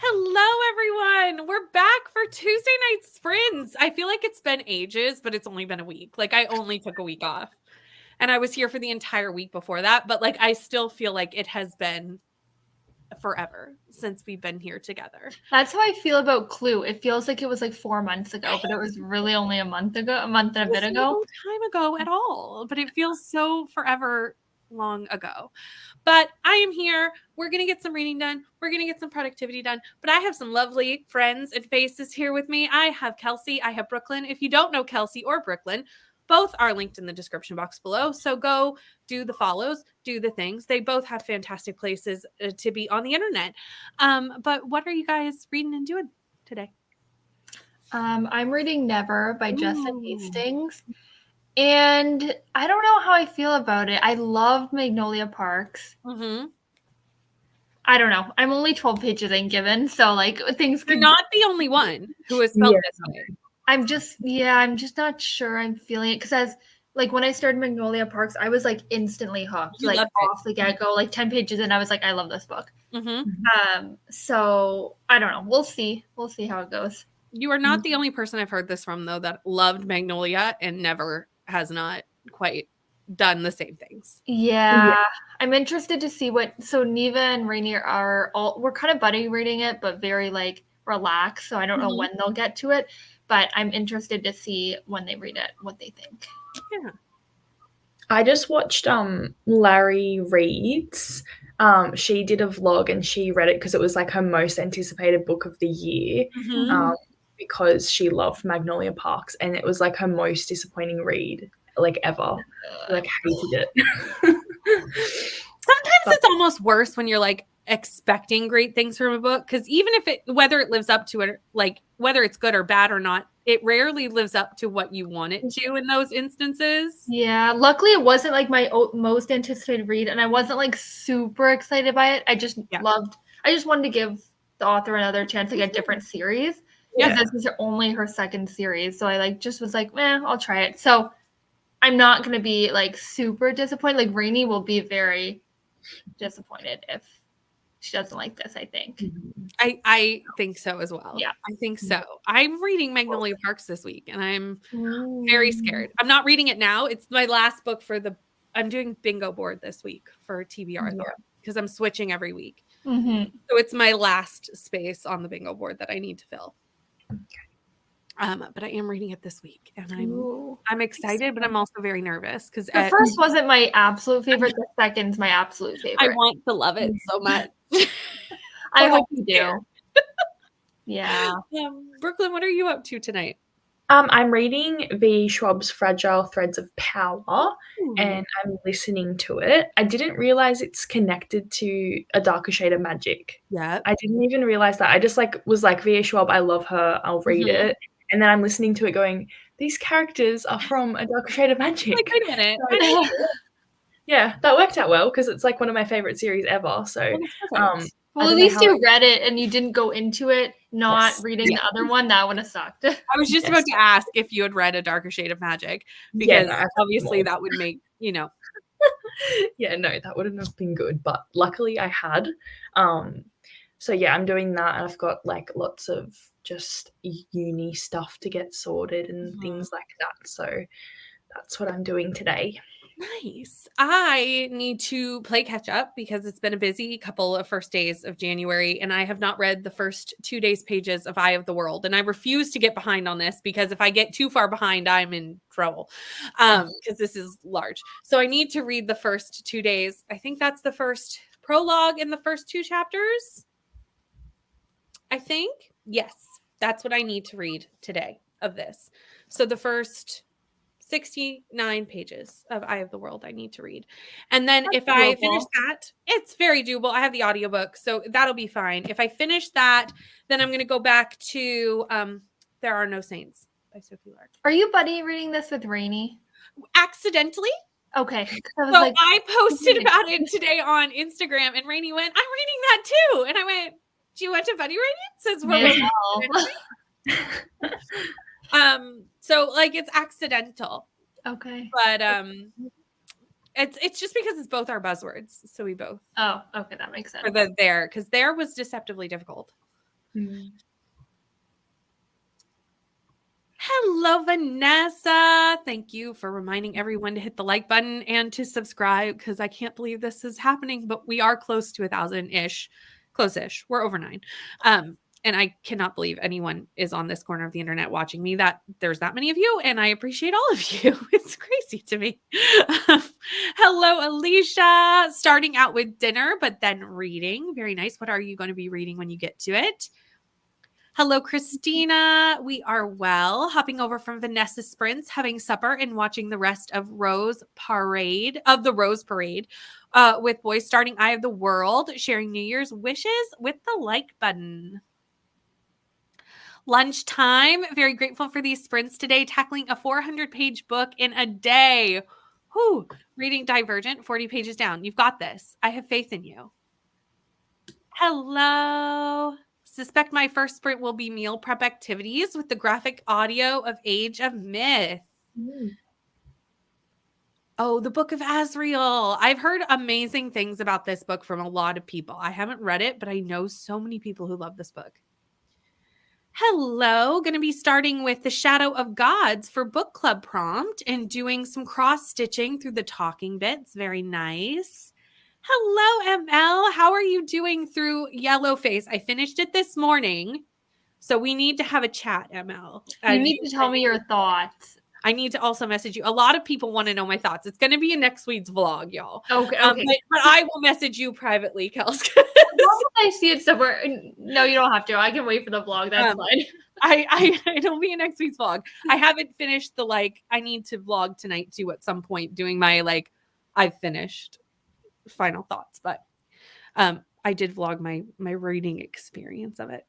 Hello, everyone. We're back for Tuesday Night Sprints. I feel like it's been ages, but it's only been a week. Like, I only took a week off. And I was here for the entire week before that. But, like, I still feel like it has been forever since we've been here together. That's how I feel about Clue. It feels like it was like 4 months ago, but it was really only a month and a bit ago. No time ago at all. But it feels so forever long ago. But I am here. We're going to get some reading done. We're going to get some productivity done. But I have some lovely friends and faces here with me. I have Kelsey. I have Brooklyn. If you don't know Kelsey or Brooklyn, both are linked in the description box below. So go do the follows, do the things. They both have fantastic places to be on the internet. But what are you guys reading and doing today? I'm reading Never by Justin Hastings. And I don't know how I feel about it. I love Magnolia Parks. Mm-hmm. I don't know. I'm only 12 pages in given, so like things You're not the only one who has felt this way. I'm just not sure I'm feeling it because as like when I started Magnolia Parks, I was like instantly hooked, like off the get-go, like 10 pages in, I was like, I love this book. Mm-hmm. So I don't know. We'll see how it goes. You are not the only person I've heard this from, though, that loved Magnolia and never has not quite done the same things. Yeah. I'm interested to see so Neva and Rainier we're kind of buddy reading it, but very like relaxed. So I don't know when they'll get to it, but I'm interested to see when they read it, what they think. Yeah. I just watched Larry Reads. She did a vlog and she read it because it was like her most anticipated book of the year. Because she loved Magnolia Parks and it was like her most disappointing read like ever. Like hated it. Sometimes it's almost worse when you're like expecting great things from a book, because even if whether it lives up to it, like whether it's good or bad or not, it rarely lives up to what you want it to in those instances. Yeah, luckily it wasn't like my most anticipated read, and I wasn't like super excited by it. I just wanted to give the author another chance to get different series. Yeah, this is only her second series, so I like just was like, I'll try it. So I'm not gonna be like super disappointed. Like Rainey will be very disappointed if she doesn't like this, I think. I think so as well. Yeah. I think so. I'm reading Magnolia Parks this week and I'm very scared. I'm not reading it now. It's my last book I'm doing bingo board this week for TBR because I'm switching every week. So it's my last space on the bingo board that I need to fill. But I am reading it this week and I'm excited, but I'm also very nervous because the first wasn't my absolute favorite. The second's my absolute favorite. I want to love it so much. I hope you do. Yeah. Brooklyn, what are you up to tonight? I'm reading V. Schwab's Fragile Threads of Power and I'm listening to it. I didn't realize it's connected to A Darker Shade of Magic. Yeah. I didn't even realize that. I just was like, V. Schwab, I love her. I'll read it. And then I'm listening to it going, these characters are from A Darker Shade of Magic. Like, wait a minute. Yeah, that worked out well because it's like one of my favorite series ever. So, well, at least you read it and you didn't go into it not reading the other one. That would have sucked. I was just about to ask if you had read A Darker Shade of Magic because obviously that would make, Yeah, no, that wouldn't have been good. But luckily I had. So yeah, I'm doing that and I've got like lots of just uni stuff to get sorted and things like that. So that's what I'm doing today. Nice. I need to play catch up because it's been a busy couple of first days of January and I have not read the first 2 days pages of Eye of the World. And I refuse to get behind on this because if I get too far behind, I'm in trouble because this is large. So I need to read the first 2 days. I think that's the first prologue in the first 2 chapters. I think. Yes, that's what I need to read today of this. So the first 69 pages of Eye of the World I need to read. And then if I finish that, it's very doable. I have the audiobook, so that'll be fine. If I finish that, then I'm going to go back to There Are No Saints by Sophie Lark. Are you buddy reading this with Rainey? Accidentally. Okay. I posted about it today on Instagram and Rainey went, I'm reading that too. And I went, do you want to buddy read it? So like it's accidental. Okay. But it's just because it's both our buzzwords. So we both. Oh, okay, that makes sense. For because there was deceptively difficult. Hello, Vanessa. Thank you for reminding everyone to hit the like button and to subscribe, because I can't believe this is happening, but we are close to 1,000-ish. Close-ish. We're over 9. And I cannot believe anyone is on this corner of the internet watching me, that there's that many of you, and I appreciate all of you. It's crazy to me. Hello, Alicia. Starting out with dinner, but then reading. Very nice. What are you going to be reading when you get to it? Hello, Christina. We are well. Hopping over from Vanessa Sprints, having supper, and watching the rest of the Rose Parade with boys, starting Eye of the World, sharing New Year's wishes with the like button. Lunchtime. Very grateful for these sprints today, tackling a 400-page book in a day. Whew. Reading Divergent, 40 pages down. You've got this. I have faith in you. Hello. Suspect my first sprint will be meal prep activities with the graphic audio of Age of Myth. Oh, the Book of Azrael. I've heard amazing things about this book from a lot of people. I haven't read it, but I know so many people who love this book. Hello. Going to be starting with The Shadow of Gods for book club prompt and doing some cross-stitching through the talking bits. Very nice. Hello, ML. How are you doing through Yellowface? I finished it this morning, so we need to have a chat, ML. You need to tell me your thoughts. I need to also message you. A lot of people want to know my thoughts. It's going to be in next week's vlog, y'all. Okay. But I will message you privately, Kels. I see it somewhere. No, you don't have to. I can wait for the vlog. That's fine. It'll be in next week's vlog. I haven't finished I need to vlog tonight too at some point, doing my I've finished final thoughts, but I did vlog my reading experience of it.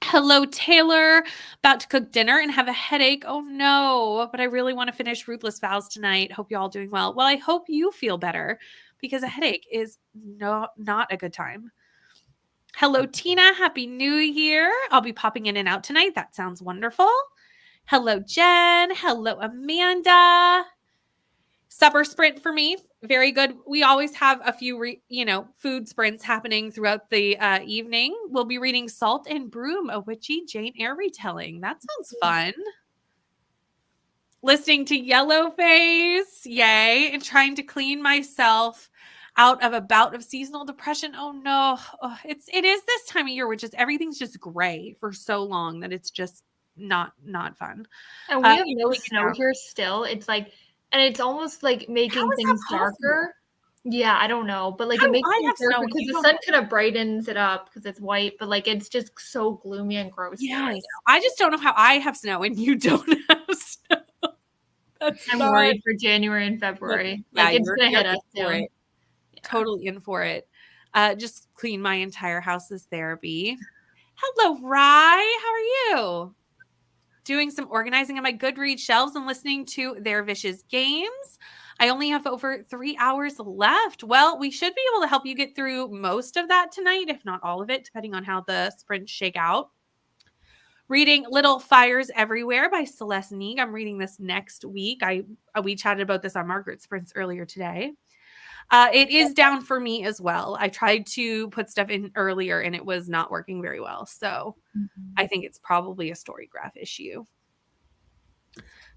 Hello, Taylor. About to cook dinner and have a headache. Oh no, but I really want to finish Ruthless Vows tonight. Hope you're all doing well. Well, I hope you feel better, because a headache is not a good time. Hello, Tina. Happy New Year. I'll be popping in and out tonight. That sounds wonderful. Hello, Jen. Hello, Amanda. Supper sprint for me. Very good. We always have a few, food sprints happening throughout the evening. We'll be reading Salt and Broom, a witchy Jane Eyre retelling. That sounds fun. Listening to Yellowface. Yay. And trying to clean myself out of a bout of seasonal depression. Oh no. It is this time of year where everything's just gray for so long that it's just not fun. And we have no snow here still. And it's almost making things darker. Yeah, I don't know. But it makes things darker because the sun kind of brightens it up because it's white. But it's just so gloomy and gross. Yes. Right, I just don't know how I have snow and you don't have snow. I'm worried for January and February. It's going to hit us soon. Yeah. Totally in for it. Just clean my entire house as therapy. Hello, Rye. How are you? Doing some organizing on my Goodreads shelves and listening to Their Vicious Games. I only have over 3 hours left. Well, we should be able to help you get through most of that tonight, if not all of it, depending on how the sprints shake out. Reading Little Fires Everywhere by Celeste Neig. I'm reading this next week. We chatted about this on Margaret Sprints earlier today. It is down for me as well. I tried to put stuff in earlier and it was not working very well. So I think it's probably a Storygraph issue.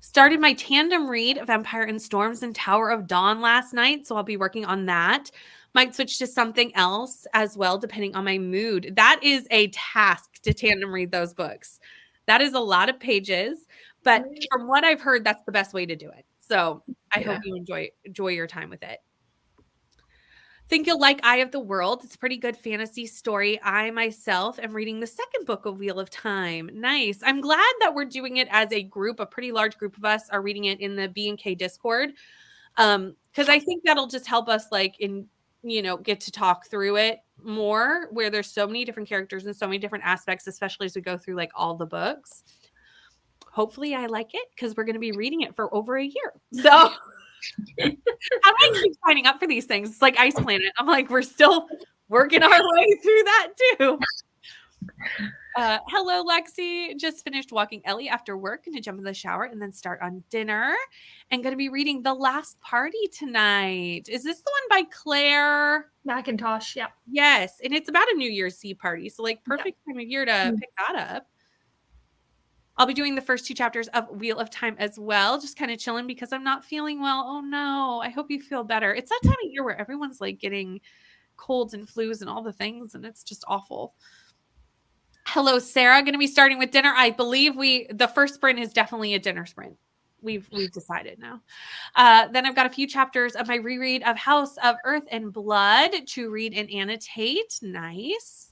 Started my tandem read of Empire and Storms and Tower of Dawn last night. So I'll be working on that. Might switch to something else as well, depending on my mood. That is a task to tandem read those books. That is a lot of pages. But from what I've heard, that's the best way to do it. So I hope you enjoy your time with it. Think you'll like Eye of the World. It's a pretty good fantasy story. I myself am reading the second book of Wheel of Time. Nice. I'm glad that we're doing it as a group. A pretty large group of us are reading it in the B&K Discord. Because I think that'll just help us get to talk through it more, where there's so many different characters and so many different aspects, especially as we go through all the books. Hopefully I like it, because we're going to be reading it for over a year. So I might keep signing up for these things. It's like Ice Planet. I'm we're still working our way through that too. Hello, Lexi. Just finished walking Ellie after work. Gonna jump in the shower and then start on dinner. And gonna be reading The Last Party tonight. Is this the one by Claire Macintosh? Yeah. Yes, and it's about a New Year's Eve party, so like perfect time of year to pick that up. I'll be doing the first 2 chapters of Wheel of Time as well, just kind of chilling because I'm not feeling well. Oh no, I hope you feel better. It's that time of year where everyone's like getting colds and flus and all the things, and it's just awful. Hello, Sarah. Going to be starting with dinner. I believe the first sprint is definitely a dinner sprint. We've decided now. Then I've got a few chapters of my reread of House of Earth and Blood to read and annotate. Nice.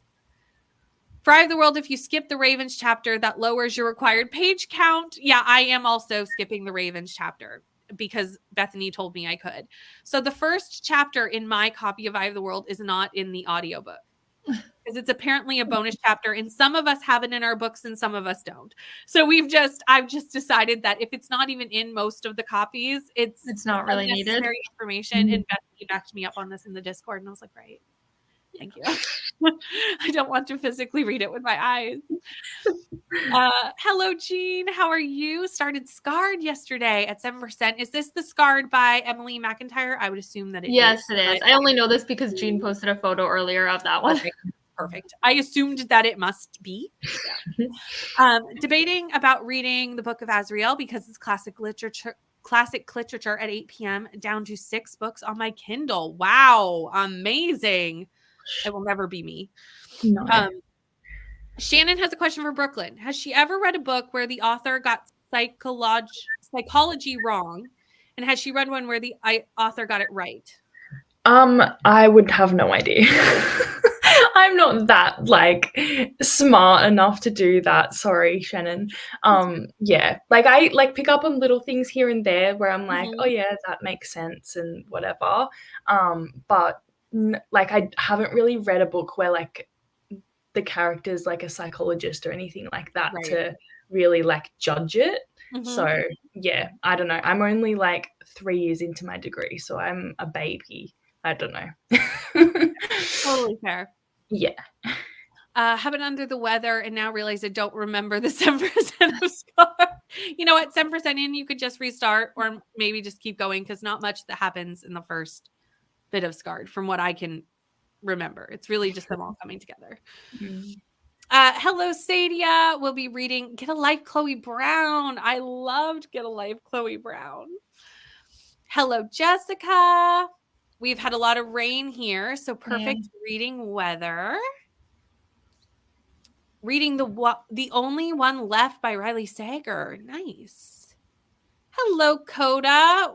For Eye of the World, if you skip the Ravens chapter, that lowers your required page count. Yeah, I am also skipping the Ravens chapter because Bethany told me I could. So the first chapter in my copy of Eye of the World is not in the audiobook because it's apparently a bonus chapter, and some of us have it in our books and some of us don't. So I've just decided that if it's not even in most of the copies, it's not really needed information. And Bethany backed me up on this in the Discord, and I was like, right. Thank you. I don't want to physically read it with my eyes. Hello, Jean. How are you? Started Scarred yesterday at 7%. Is this the Scarred by Emily McIntyre? I would assume that it is. Yes, it is. I only know this because Jean posted a photo earlier of that one. Perfect. I assumed that it must be. Yeah. Debating about reading the Book of Azrael because it's classic literature at 8 p.m. down to 6 books on my Kindle. Wow. Amazing. It will never be me. No. Shannon has a question for Brooklyn. Has she ever read a book where the author got psychology wrong? And has she read one where the author got it right? I would have no idea. I'm not that like smart enough to do that. Sorry, Shannon. Yeah, like I like pick up on little things here and there where I'm like, oh yeah, that makes sense and whatever. But like I haven't really read a book where like the character's like a psychologist or anything like that to really like judge it. So yeah, I don't know. I'm only like 3 years into my degree, so I'm a baby. I don't know. Totally fair. Yeah. Have been under the weather and now realize I don't remember the 7% of score. You know what? 7% in, you could just restart or maybe just keep going because not much that happens in the first bit of Scarred from what I can remember. It's really just them all coming together. Hello, Sadia. We'll be reading Get a Life, Chloe Brown. I loved Get a Life, Chloe Brown. Hello, Jessica. We've had a lot of rain here, so perfect reading weather. Reading The Only One Left by Riley Sager. Nice. Hello, Coda.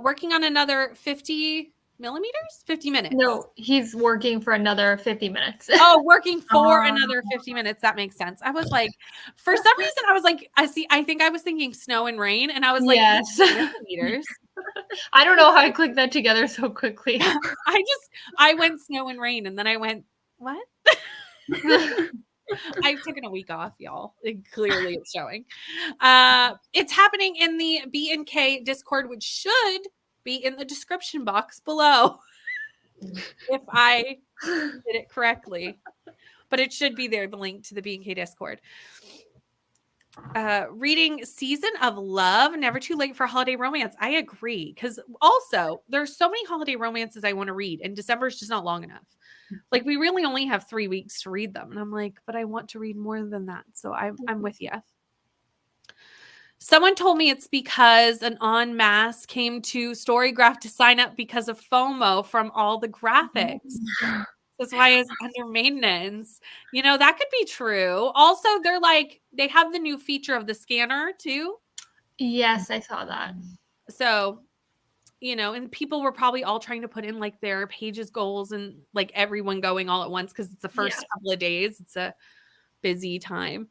Working on another 50 minutes. No, he's working for another 50 minutes. Oh, working for another 50 minutes. That makes sense. I was like, for some reason, I was like, I think I was thinking snow and rain, and I was like, yes. Millimeters. I don't know how I clicked that together so quickly. I went snow and rain, and then I went, what? I've taken a week off, y'all. Clearly, it's showing. It's happening in the B&K Discord, which should be in the description box below if I did it correctly. But it should be there, the link to the B&K Discord. Reading Season of Love, Never Too Late for Holiday Romance. I agree. Because also, there's so many holiday romances I want to read, and December is just not long enough. Like, we really only have 3 weeks to read them. And I'm like, but I want to read more than that. So I'm with you. Someone told me it's because an en masse came to Storygraph to sign up because of FOMO from all the graphics. That's why it's under maintenance. You know, that could be true. Also, they have the new feature of the scanner too. Yes, I saw that. So, you know, and people were probably all trying to put in like their pages goals and like everyone going all at once because it's the first couple of days. It's a busy time.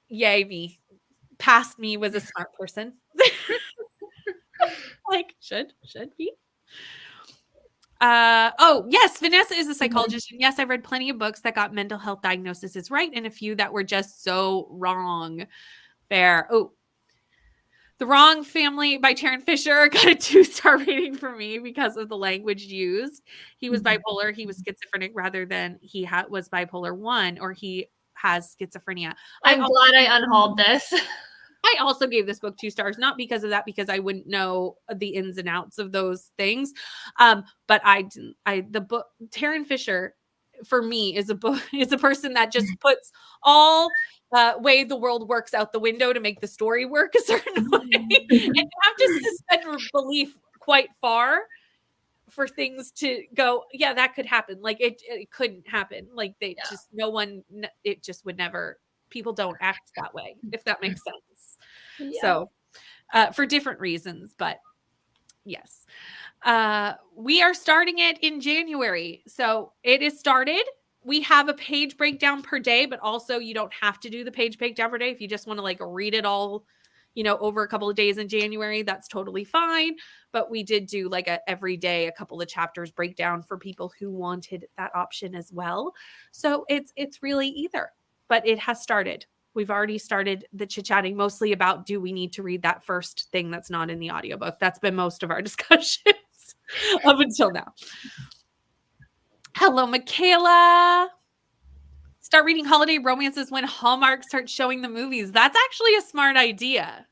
Yay, me. Past me was a smart person. Like, should be. Oh, yes, Vanessa is a psychologist. And yes, I've read plenty of books that got mental health diagnoses right and a few that were just so wrong. Fair. Oh, The Wrong Family by Taryn Fisher got a 2-star rating for me because of the language used. He was bipolar. He was schizophrenic rather than he was bipolar 1, or he has schizophrenia. I'm glad I unhauled this. I also gave this book 2 stars, not because of that, because I wouldn't know the ins and outs of those things. But the book, Taryn Fisher, for me, is a person that just puts all way the world works out the window to make the story work a certain way. And you have to suspend belief quite far for things to go, yeah, that could happen. Like it couldn't happen. Like it just would never, people don't act that way, if that makes sense. Yeah. So for different reasons, but yes. We are starting it in January. So it is started. We have a page breakdown per day, but also you don't have to do the page breakdown per day. If you just want to like read it all, over a couple of days in January, that's totally fine. But we did do like every day, a couple of chapters breakdown for people who wanted that option as well. So it's really either, but it has started. We've already started the chit-chatting mostly about, do we need to read that first thing that's not in the audiobook? That's been most of our discussions up until now. Hello, Michaela. Start reading holiday romances when Hallmark starts showing the movies. That's actually a smart idea.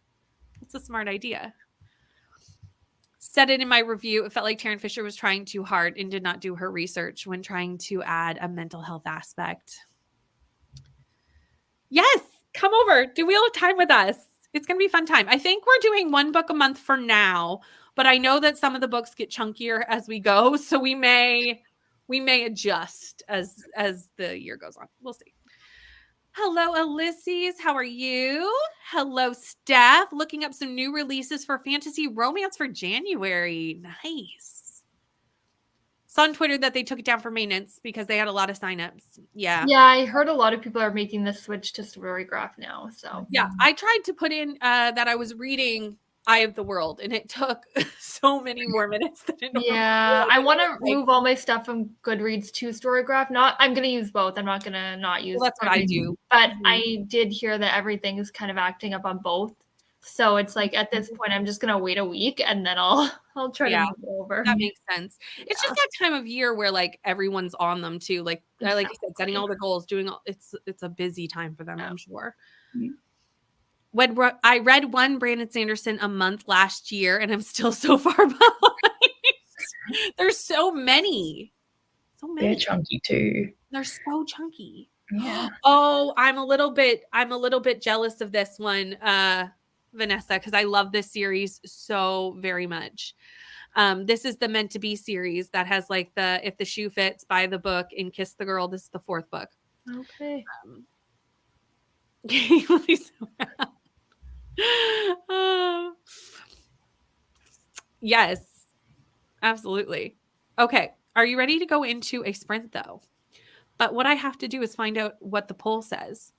It's a smart idea. Said it in my review. It felt like Taryn Fisher was trying too hard and did not do her research when trying to add a mental health aspect. Yes, come over. Do Wheel of Time with us. It's going to be a fun time. I think we're doing 1 book a month for now, but I know that some of the books get chunkier as we go, so we may adjust as the year goes on. We'll see. Hello, Ulysses. How are you? Hello, Steph. Looking up some new releases for fantasy romance for January. Nice. Saw on Twitter that they took it down for maintenance because they had a lot of signups. Yeah. Yeah, I heard a lot of people are making the switch to Storygraph now. So yeah, I tried to put in that I was reading Eye of the World, and it took so many more minutes than it normally would. I want to move all my stuff from Goodreads to Storygraph. I'm going to use both. I'm not going to not use. Well, that's what I do. But I did hear that everything is kind of acting up on both. So it's like at this point, I'm just going to wait a week and then I'll try to move it over. That makes sense. Yeah. It's just that time of year where like everyone's on them too. Like like I said, setting all the goals, doing all. It's a busy time for them, I'm sure. Mm-hmm. When I read one Brandon Sanderson a month last year, and I'm still so far behind. There's so many. They're chunky too. They're so chunky. Yeah. Oh, I'm a little bit jealous of this one, Vanessa, because I love this series so very much. This is the Meant to Be series that has like the If the Shoe Fits, Buy the Book, and Kiss the Girl. This is the 4th book. Okay. Yes, absolutely. Okay. Are you ready to go into a sprint though? But what I have to do is find out what the poll says.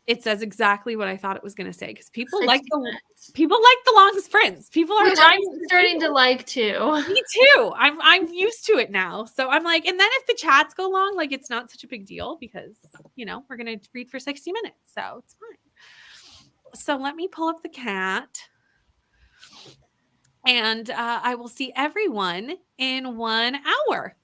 It says exactly what I thought it was going to say, because people like the long sprints. People are. Which I'm starting to like too. Me too. I'm used to it now. So I'm like, and then if the chats go long, like it's not such a big deal because we're going to read for 60 minutes, so it's fine. So let me pull up the cat, and I will see everyone in 1 hour.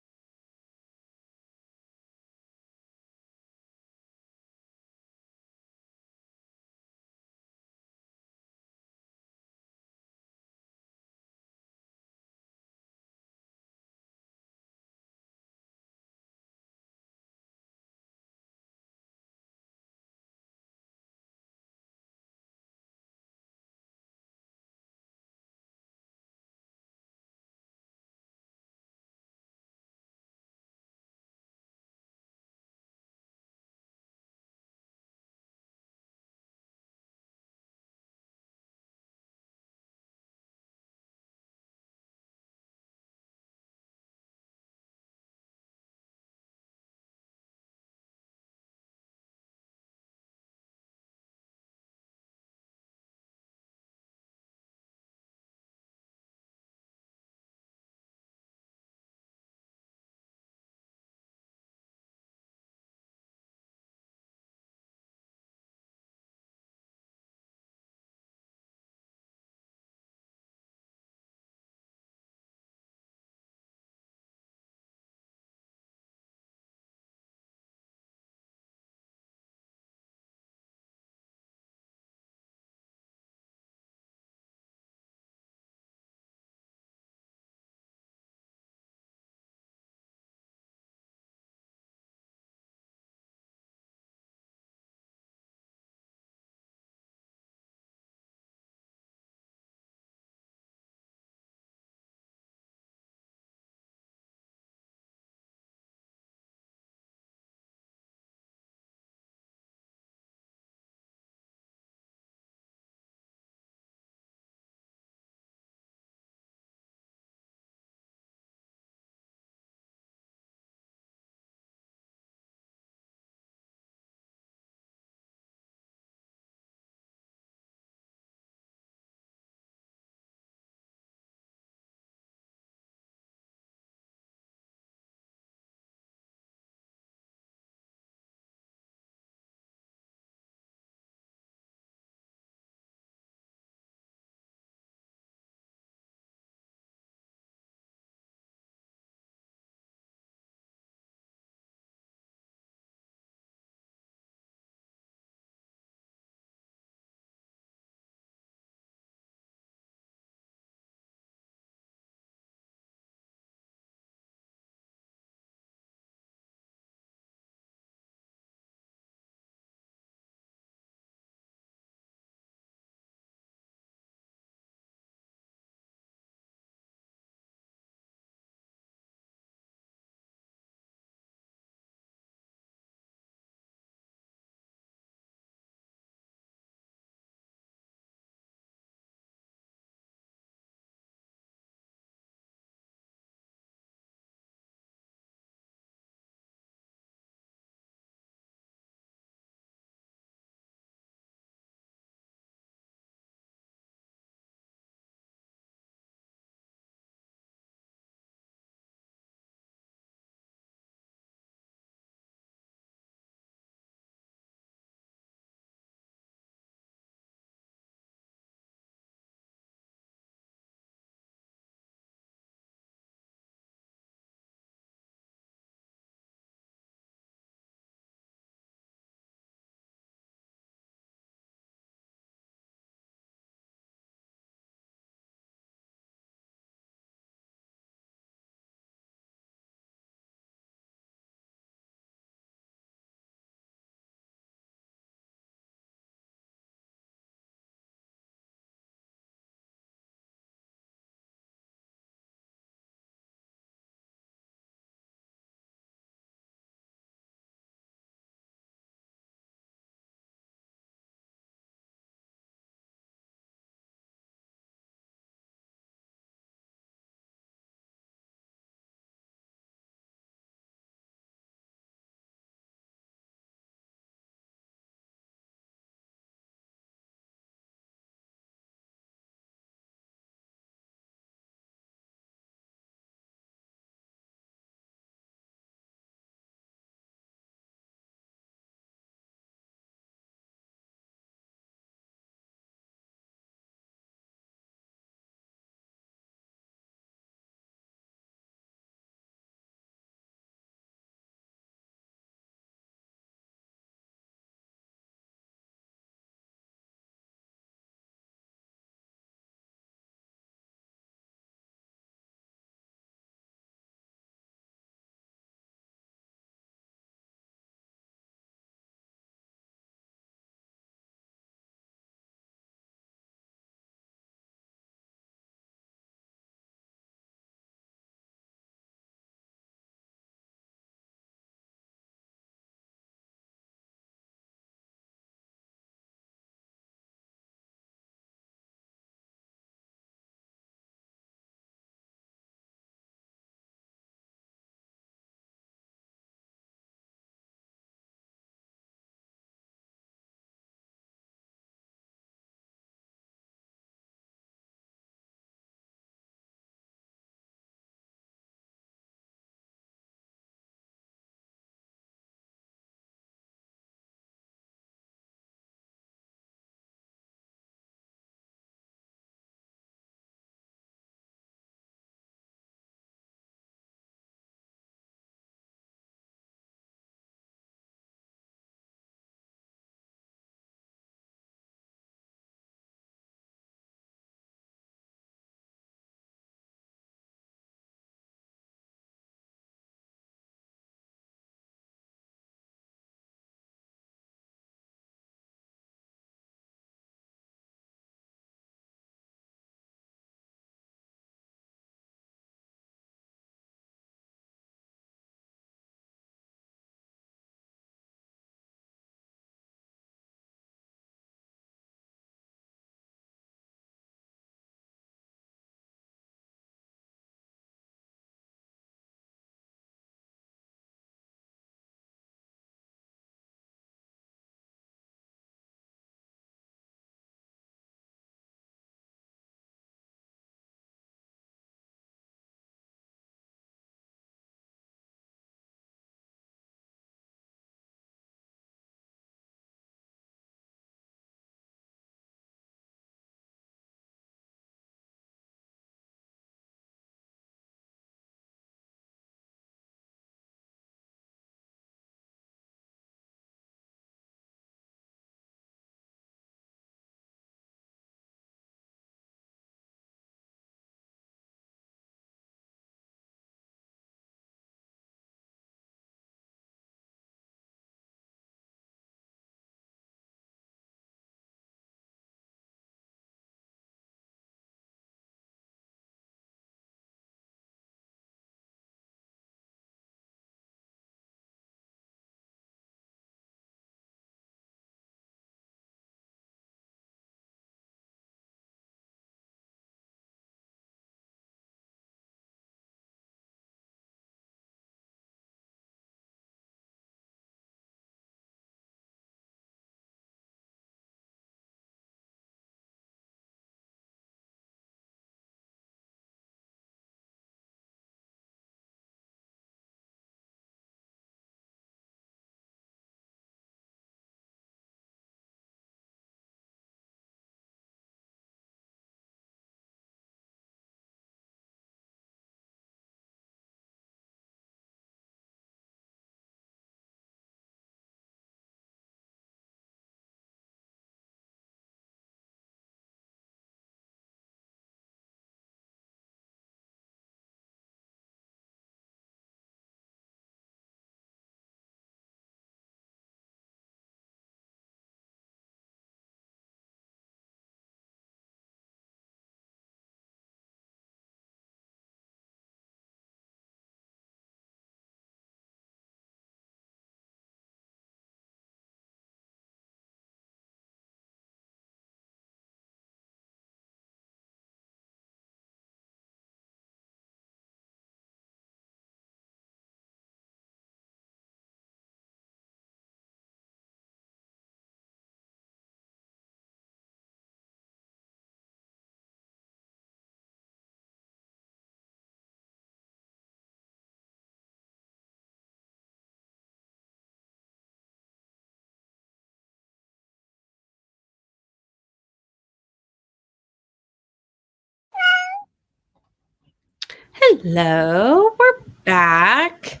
Hello, we're back.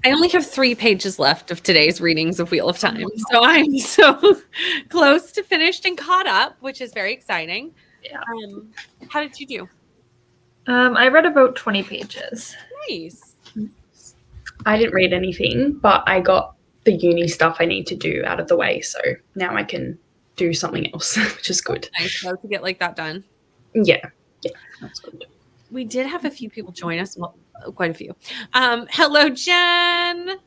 I only have 3 pages left of today's readings of Wheel of Time, so I'm so close to finished and caught up, which is very exciting. Yeah. How did you do? I read about 20 pages. Nice. I didn't read anything, but I got the uni stuff I need to do out of the way, so now I can do something else, which is good. Nice to get like that done. Yeah, that's good. We did have a few people join us, well, quite a few. Hello, Jen.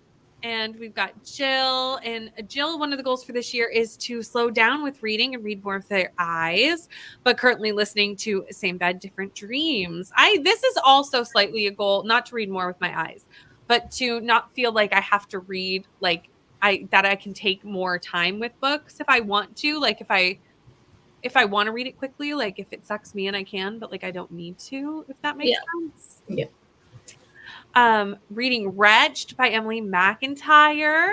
And we've got Jill. And Jill, one of the goals for this year is to slow down with reading and read more with their eyes, but currently listening to Same Bed, Different Dreams. This is also slightly a goal, not to read more with my eyes, but to not feel like I have to read, like that I can take more time with books if I want to. Like if I want to read it quickly, like if it sucks me in, I can, but like I don't need to, if that makes sense. Yeah. Reading Wretched by Emily McIntyre.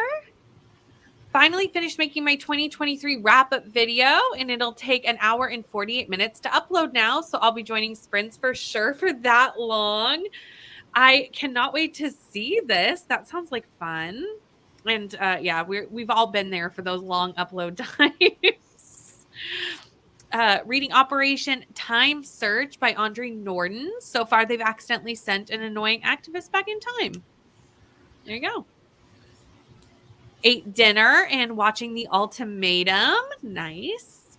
Finally finished making my 2023 wrap-up video, and it'll take 1 hour and 48 minutes to upload now, so I'll be joining sprints for sure for that long. I cannot wait to see this. That sounds like fun. And yeah, we've all been there for those long upload times. Reading Operation Time Search by Andre Norton. So far, they've accidentally sent an annoying activist back in time. There you go. Ate dinner and watching The Ultimatum. Nice.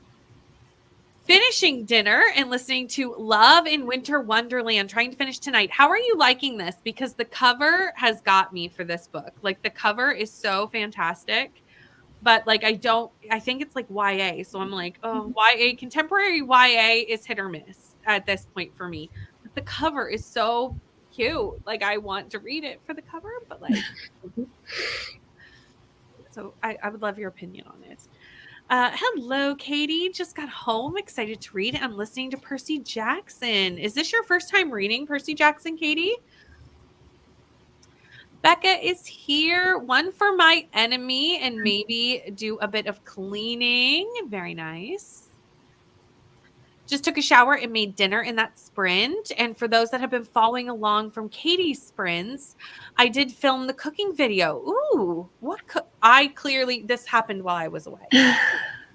Finishing dinner and listening to Love in Winter Wonderland. Trying to finish tonight. How are you liking this? Because the cover has got me for this book. Like, the cover is so fantastic. But like I think it's like YA. So I'm like, oh, YA, contemporary YA is hit or miss at this point for me. But the cover is so cute. Like I want to read it for the cover, but like so I would love your opinion on it. Hello, Katie. Just got home. Excited to read. I'm listening to Percy Jackson. Is this your first time reading Percy Jackson, Katie? Becca is here. One for my enemy and maybe do a bit of cleaning. Very nice. Just took a shower and made dinner in that sprint. And for those that have been following along from Katie's sprints, I did film the cooking video. Ooh, this happened while I was away.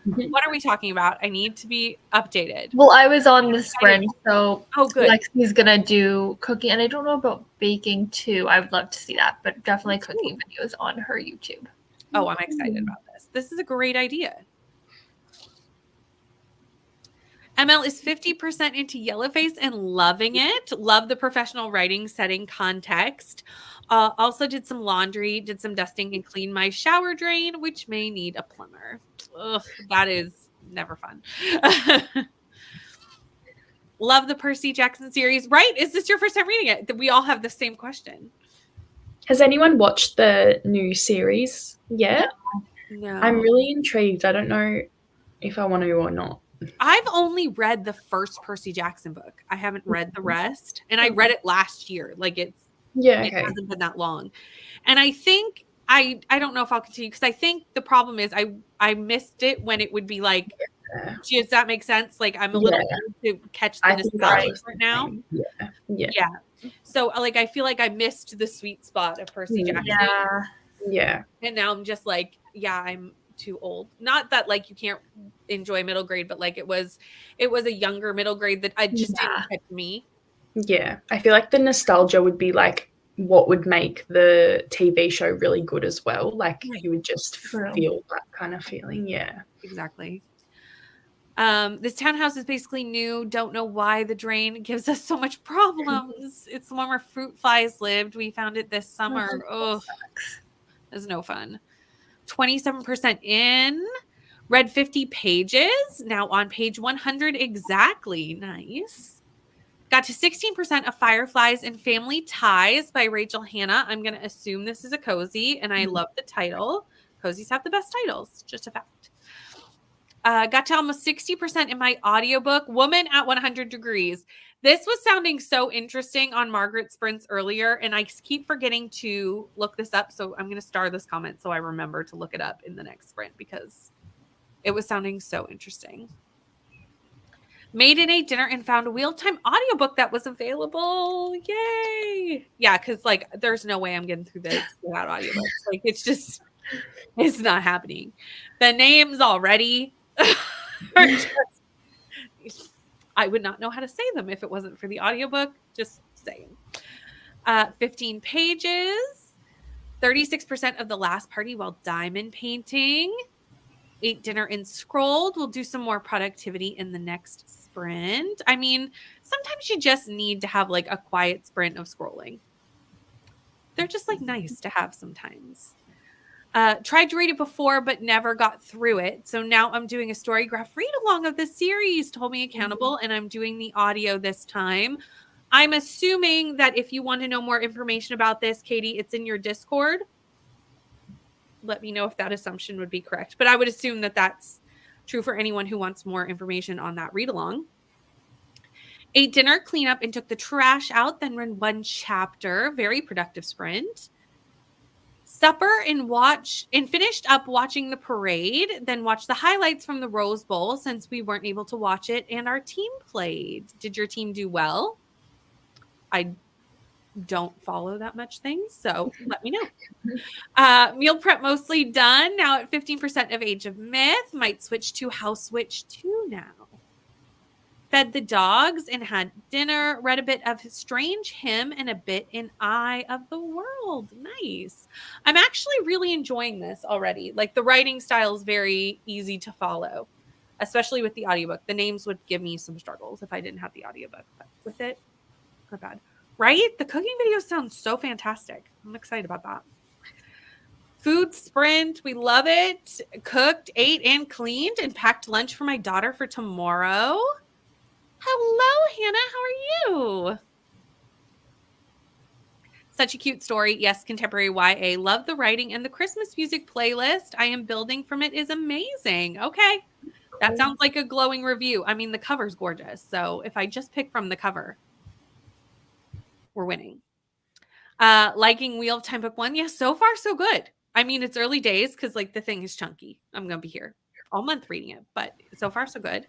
What are we talking about? I need to be updated. Well, I was on the sprint, so good. Lexi's gonna do cooking, and I don't know about baking too. I would love to see that, but definitely cooking videos on her YouTube. Oh, I'm excited about this. This is a great idea. ML is 50% into Yellowface and loving it. Love the professional writing setting context. Also did some laundry, did some dusting and cleaned my shower drain, which may need a plumber. Ugh, that is never fun. Love the Percy Jackson series. Right? Is this your first time reading it? We all have the same question. Has anyone watched the new series yet? No. I'm really intrigued. I don't know if I want to or not. I've only read the first Percy Jackson book. I haven't read the rest. And I read it last year. Like it hasn't been that long. And I think I don't know if I'll continue because I think the problem is I missed it when it would be like, does that make sense? Like I'm a little to catch the nostalgia right now. Yeah. So like I feel like I missed the sweet spot of Percy Jackson. Yeah. And now I'm just like, I'm too old. Not that like you can't enjoy middle grade, but like it was a younger middle grade that I just didn't catch me. Yeah. I feel like the nostalgia would be like what would make the TV show really good as well. Like you would just feel that kind of feeling. Yeah. Exactly. This townhouse is basically new. Don't know why the drain gives us so much problems. It's the one where fruit flies lived. We found it this summer. Oh, it's no fun. 27% in. Read 50 pages. Now on page 100 exactly. Nice. Got to 16% of Fireflies and Family Ties by Rachel Hannah. I'm going to assume this is a cozy, and I love the title. Cozies have the best titles. Just a fact. Got to almost 60% in my audiobook, Woman at 100 Degrees. This was sounding so interesting on Margaret Sprint's earlier, and I keep forgetting to look this up. So I'm going to star this comment so I remember to look it up in the next sprint because it was sounding so interesting. Made an ate dinner and found a Wheel-Time audiobook that was available. Yay! Yeah, because like there's no way I'm getting through this without audiobooks. Like it's not happening. The names already are just, I would not know how to say them if it wasn't for the audiobook. Just saying. 15 pages. 36% of the last party while diamond painting. Ate dinner and scrolled. We'll do some more productivity in the next sprint. I mean, sometimes you just need to have like a quiet sprint of scrolling. They're just like nice to have sometimes. Tried to read it before, but never got through it. So now I'm doing a Storygraph read along of the series. Hold me accountable, and I'm doing the audio this time. I'm assuming that if you want to know more information about this, Katie, it's in your Discord. Let me know if that assumption would be correct. But I would assume that that's true for anyone who wants more information on that read along. Ate dinner, clean up, and took the trash out, then read one chapter. Very productive sprint. Supper and finished up watching the parade, then watched the highlights from the Rose Bowl since we weren't able to watch it, and our team played. Did your team do well? I don't follow that much things, so let me know. Meal prep mostly done. Now at 15% of Age of Myth. Might switch to House Witch 2 now. Fed the dogs and had dinner. Read a bit of Strange Hymn and a bit in Eye of the World. Nice. I'm actually really enjoying this already. Like the writing style is very easy to follow, especially with the audiobook. The names would give me some struggles if I didn't have the audiobook, but with it, not bad. Right? The cooking videos sound so fantastic. I'm excited about that. Food sprint. We love it. Cooked, ate, and cleaned and packed lunch for my daughter for tomorrow. Hello, Hannah. How are you? Such a cute story. Yes, contemporary YA. Love the writing and the Christmas music playlist I am building from it is amazing. Okay. That sounds like a glowing review. I mean, the cover's gorgeous. So if I just pick from the cover, we're winning. Liking Wheel of Time book 1. Yeah, so far so good. I mean, it's early days because like the thing is chunky. I'm gonna be here all month reading it, but so far so good.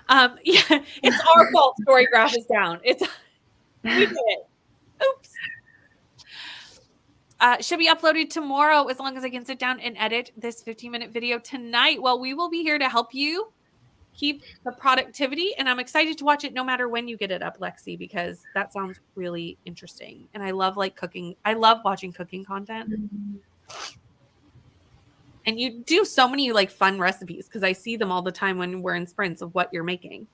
Yeah, it's our fault. Storygraph is down. We did it. Oops. Should be uploaded tomorrow as long as I can sit down and edit this 15-minute video tonight. Well, we will be here to help you keep the productivity, and I'm excited to watch it no matter when you get it up, Lexi, because that sounds really interesting. And I love like cooking. I love watching cooking content. And you do so many like fun recipes because I see them all the time when we're in sprints of what you're making.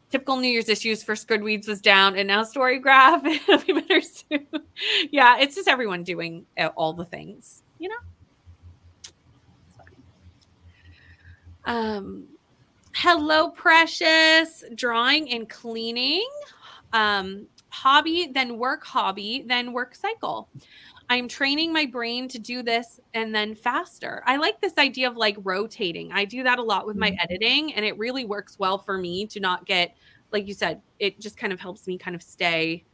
Typical New Year's issues for Goodreads was down, and now Storygraph. It'll be better soon. Yeah, it's just everyone doing all the things, you know? Hello, Precious. Drawing and cleaning. Hobby, then work hobby, then work cycle. I'm training my brain to do this and then faster. I like this idea of like rotating. I do that a lot with my editing, and it really works well for me to not get, like you said, it just kind of helps me kind of stay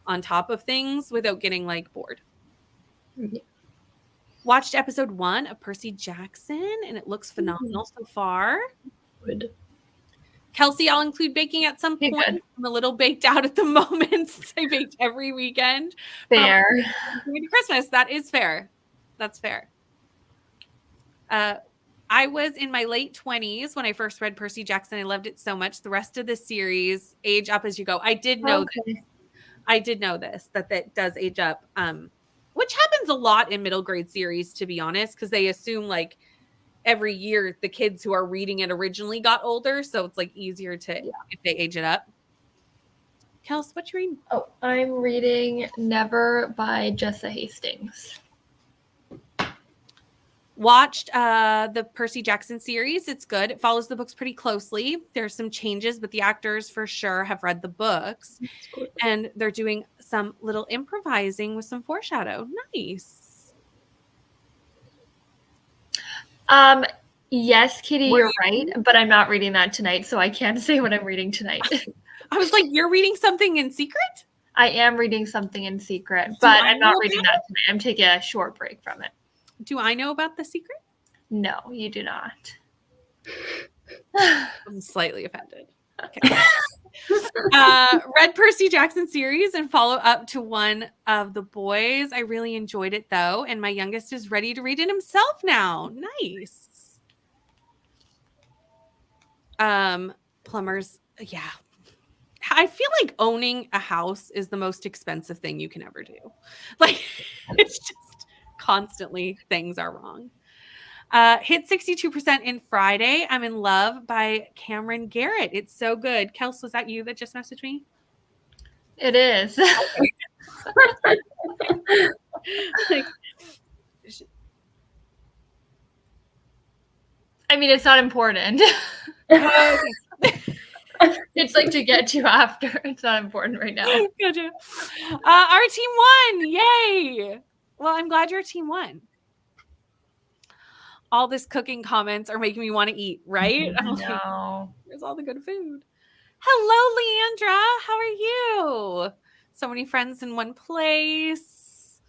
on top of things without getting like bored. Yeah. Watched episode 1 of Percy Jackson, and it looks phenomenal so far. Good. Kelsey, I'll include baking at some point. Good. I'm a little baked out at the moment since I baked every weekend. Fair. Christmas. That is fair. That's fair. I was in my late 20s when I first read Percy Jackson. I loved it so much. The rest of the series, age up as you go. I did know this. I did know this, that does age up, which happens a lot in middle grade series, to be honest, because they assume like every year the kids who are reading it originally got older, so it's like easier to if they age it up. Kels, what you reading? Oh, I'm reading Never by Jessa Hastings. Watched the Percy Jackson series. It's good. It follows the books pretty closely. There's some changes, but the actors for sure have read the books, and they're doing some little improvising with some foreshadow. Nice. Yes, Kitty, you're right, but I'm not reading that tonight, so I can't say what I'm reading tonight. I was like, you're reading something in secret? I am reading something in secret, but I'm not reading that tonight. I'm taking a short break from it. Do I know about the secret? No, you do not. I'm slightly offended. Okay. Read Percy Jackson series and follow up to one of the boys. I really enjoyed it though, and my youngest is ready to read it himself now. Nice. Plumbers, yeah. I feel like owning a house is the most expensive thing you can ever do. Like, it's just constantly things are wrong. Hit 62% in Friday. I'm in Love by Cameron Garrett. It's so good. Kels, was that you that just messaged me? It is. Like, I mean, it's not important. It's like to get to after. It's not important right now. Gotcha. Our team won. Yay. Well, I'm glad your team won. All this cooking comments are making me want to eat, right? No. Like, there's all the good food. Hello, Leandra. How are you? So many friends in one place.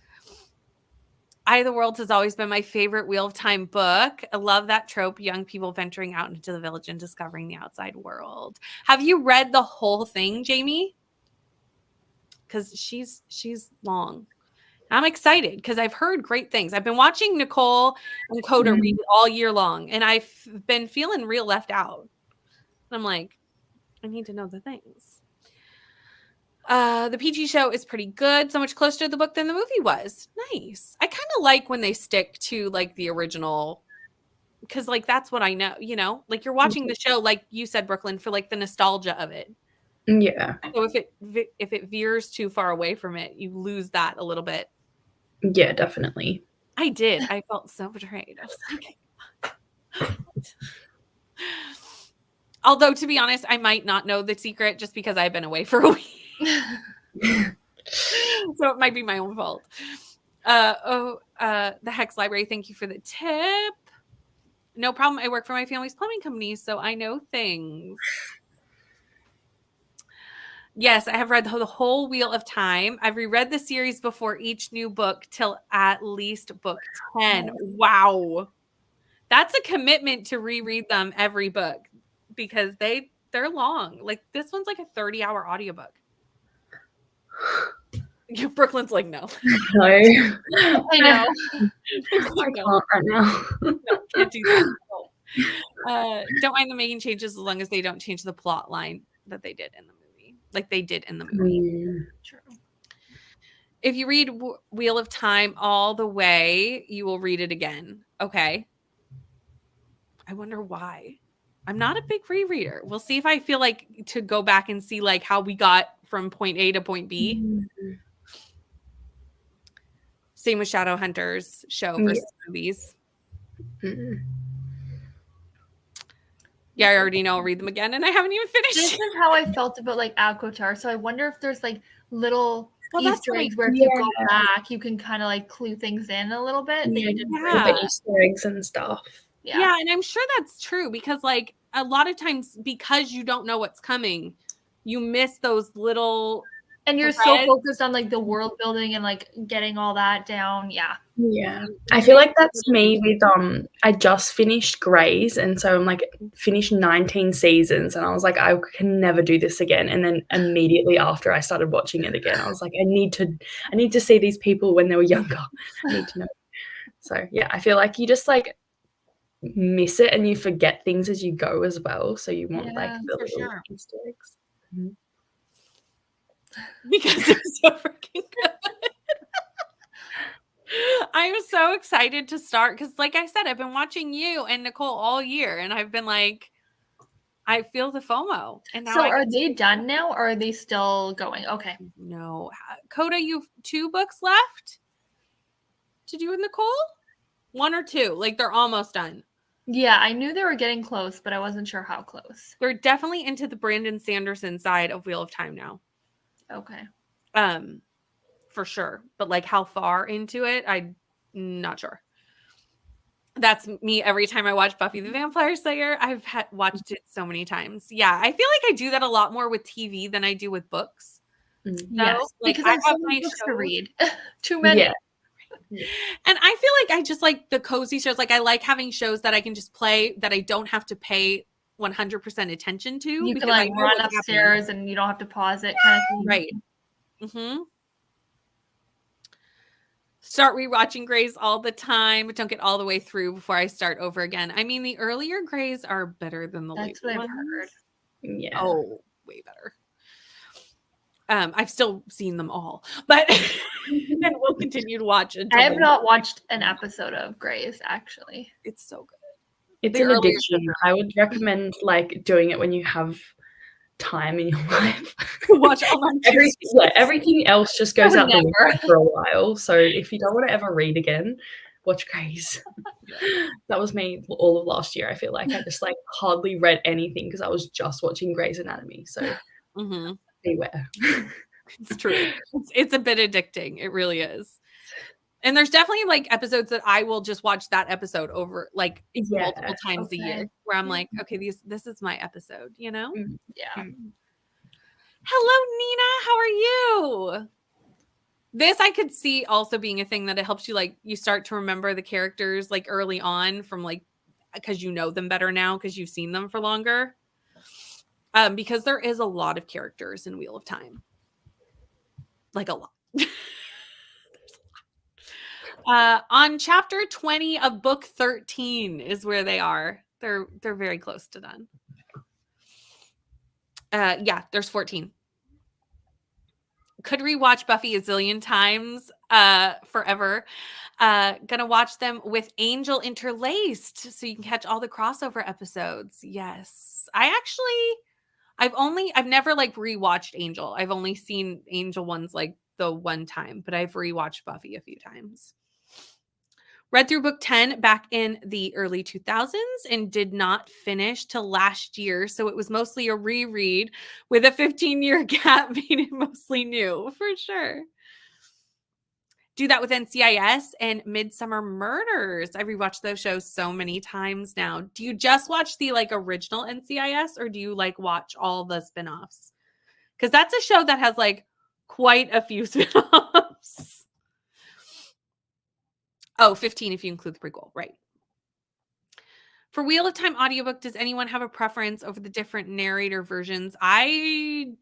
Eye of the World has always been my favorite Wheel of Time book. I love that trope, young people venturing out into the village and discovering the outside world. Have you read the whole thing, Jamie? Because she's long. I'm excited because I've heard great things. I've been watching Nicole and Coda read it all year long, and I've been feeling real left out. I'm like, I need to know the things. The PG show is pretty good. So much closer to the book than the movie was. Nice. I kind of like when they stick to like the original, because like that's what I know. You know, like you're watching the show, like you said, Brooklyn, for like the nostalgia of it. Yeah. So if it veers too far away from it, you lose that a little bit. Yeah, definitely. I did. I felt so betrayed. I was like, although to be honest, I might not know the secret just because I've been away for a week. So it might be my own fault. The Hex Library, thank you for the tip. No problem. I work for my family's plumbing company, so I know things. Yes, I have read the whole Wheel of Time. I've reread the series before each new book till at least book 10. Wow. That's a commitment to reread them every book because they're long. Like this one's like a 30-hour audiobook. Brooklyn's like, no. No. I know. I can't right now. No, can't do that. Don't mind the making changes as long as they don't change the plot line that they did in the movie. Like they did in the movie. True. If you read Wheel of Time all the way, you will read it again. Okay. I wonder why. I'm not a big rereader. We'll see if I feel like to go back and see like how we got from point A to point B. Same with Shadowhunters show versus movies. Yeah, I already know. I'll read them again, and I haven't even finished. This is how I felt about like Alcotar. So I wonder if there's like little Easter eggs where if you go back, you can kind of like clue things in a little bit. The Easter eggs and stuff. Yeah, and I'm sure that's true because like a lot of times because you don't know what's coming, you miss those little. And you're so focused on like the world building and like getting all that down. Yeah. I feel like that's me with I just finished Grey's, and so I'm like finished 19 seasons, and I was like, I can never do this again. And then immediately after I started watching it again, I was like, I need to see these people when they were younger. I need to know. So yeah, I feel like you just like miss it and you forget things as you go as well. So you want like the little Easter eggs. Because they're so freaking good. I'm so excited to start because, like I said, I've been watching you and Nicole all year, and I've been like, I feel the FOMO. And now so, are they done now, or are they still going? Okay. No, Coda, you've 2 books left to do with Nicole. 1 or 2, like they're almost done. Yeah, I knew they were getting close, but I wasn't sure how close. They're definitely into the Brandon Sanderson side of Wheel of Time now. Okay. For sure. But like how far into it, I'm not sure. That's me every time I watch Buffy the Vampire Slayer. I've watched it so many times. Yeah, I feel like I do that a lot more with TV than I do with books. Yes, because I have so many books to read. Too many. Yeah. And I feel like I just like the cozy shows. Like I like having shows that I can just play that I don't have to pay 100% attention to. You because can I like know run what's upstairs happening. and you don't have to pause it kind of thing. Right. Mm-hmm. Start rewatching Greys all the time, but don't get all the way through before I start over again. I mean, the earlier Greys are better than the later That's what ones. I've heard. Yeah. Oh, way better. I've still seen them all, but and we'll continue to watch until I have not watched an episode of Greys, actually. It's so good. It's The an earlier addiction. ones I would recommend like doing it when you have time in your life. watch all my everything else just goes I out would the window for a while. So if you don't want to ever read again, watch Greys. That was me all of last year. I feel like I just like hardly read anything because I was just watching Grey's Anatomy. So beware. It's true. It's a bit addicting. It really is. And there's definitely like episodes that I will just watch that episode over like multiple times a year where I'm like, okay, this is my episode, you know? Yeah. Hello, Nina. How are you? This I could see also being a thing that it helps you like you start to remember the characters like early on from like because you know them better now because you've seen them for longer. Because there is a lot of characters in Wheel of Time. Like a lot. On chapter 20 of book 13 is where they are. They're very close to done. Yeah, there's 14. Could rewatch Buffy a zillion times forever. Gonna watch them with Angel interlaced so you can catch all the crossover episodes. Yes. I've never like rewatched Angel. I've only seen Angel ones like the one time, but I've rewatched Buffy a few times. Read through book 10 back in the early 2000s and did not finish till last year. So it was mostly a reread with a 15-year gap made it mostly new, for sure. Do that with NCIS and Midsummer Murders. I rewatched those shows so many times now. Do you just watch the like original NCIS or do you like watch all the spinoffs? Because that's a show that has like quite a few spinoffs. Oh, 15 if you include the prequel, right. For Wheel of Time audiobook, does anyone have a preference over the different narrator versions? I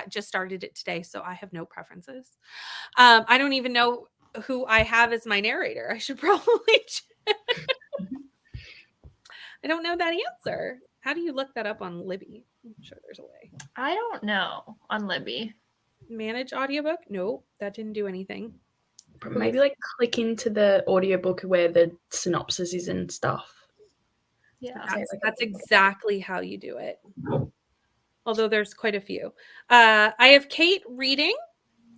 just started it today, so I have no preferences. I don't even know who I have as my narrator. I should probably check. I don't know that answer. How do you look that up on Libby? I'm sure there's a way. I don't know on Libby. Manage audiobook? Nope, that didn't do anything. Maybe like click into the audiobook where the synopsis is and stuff. Yeah, that's exactly how you do it. Although there's quite a few. I have Kate reading,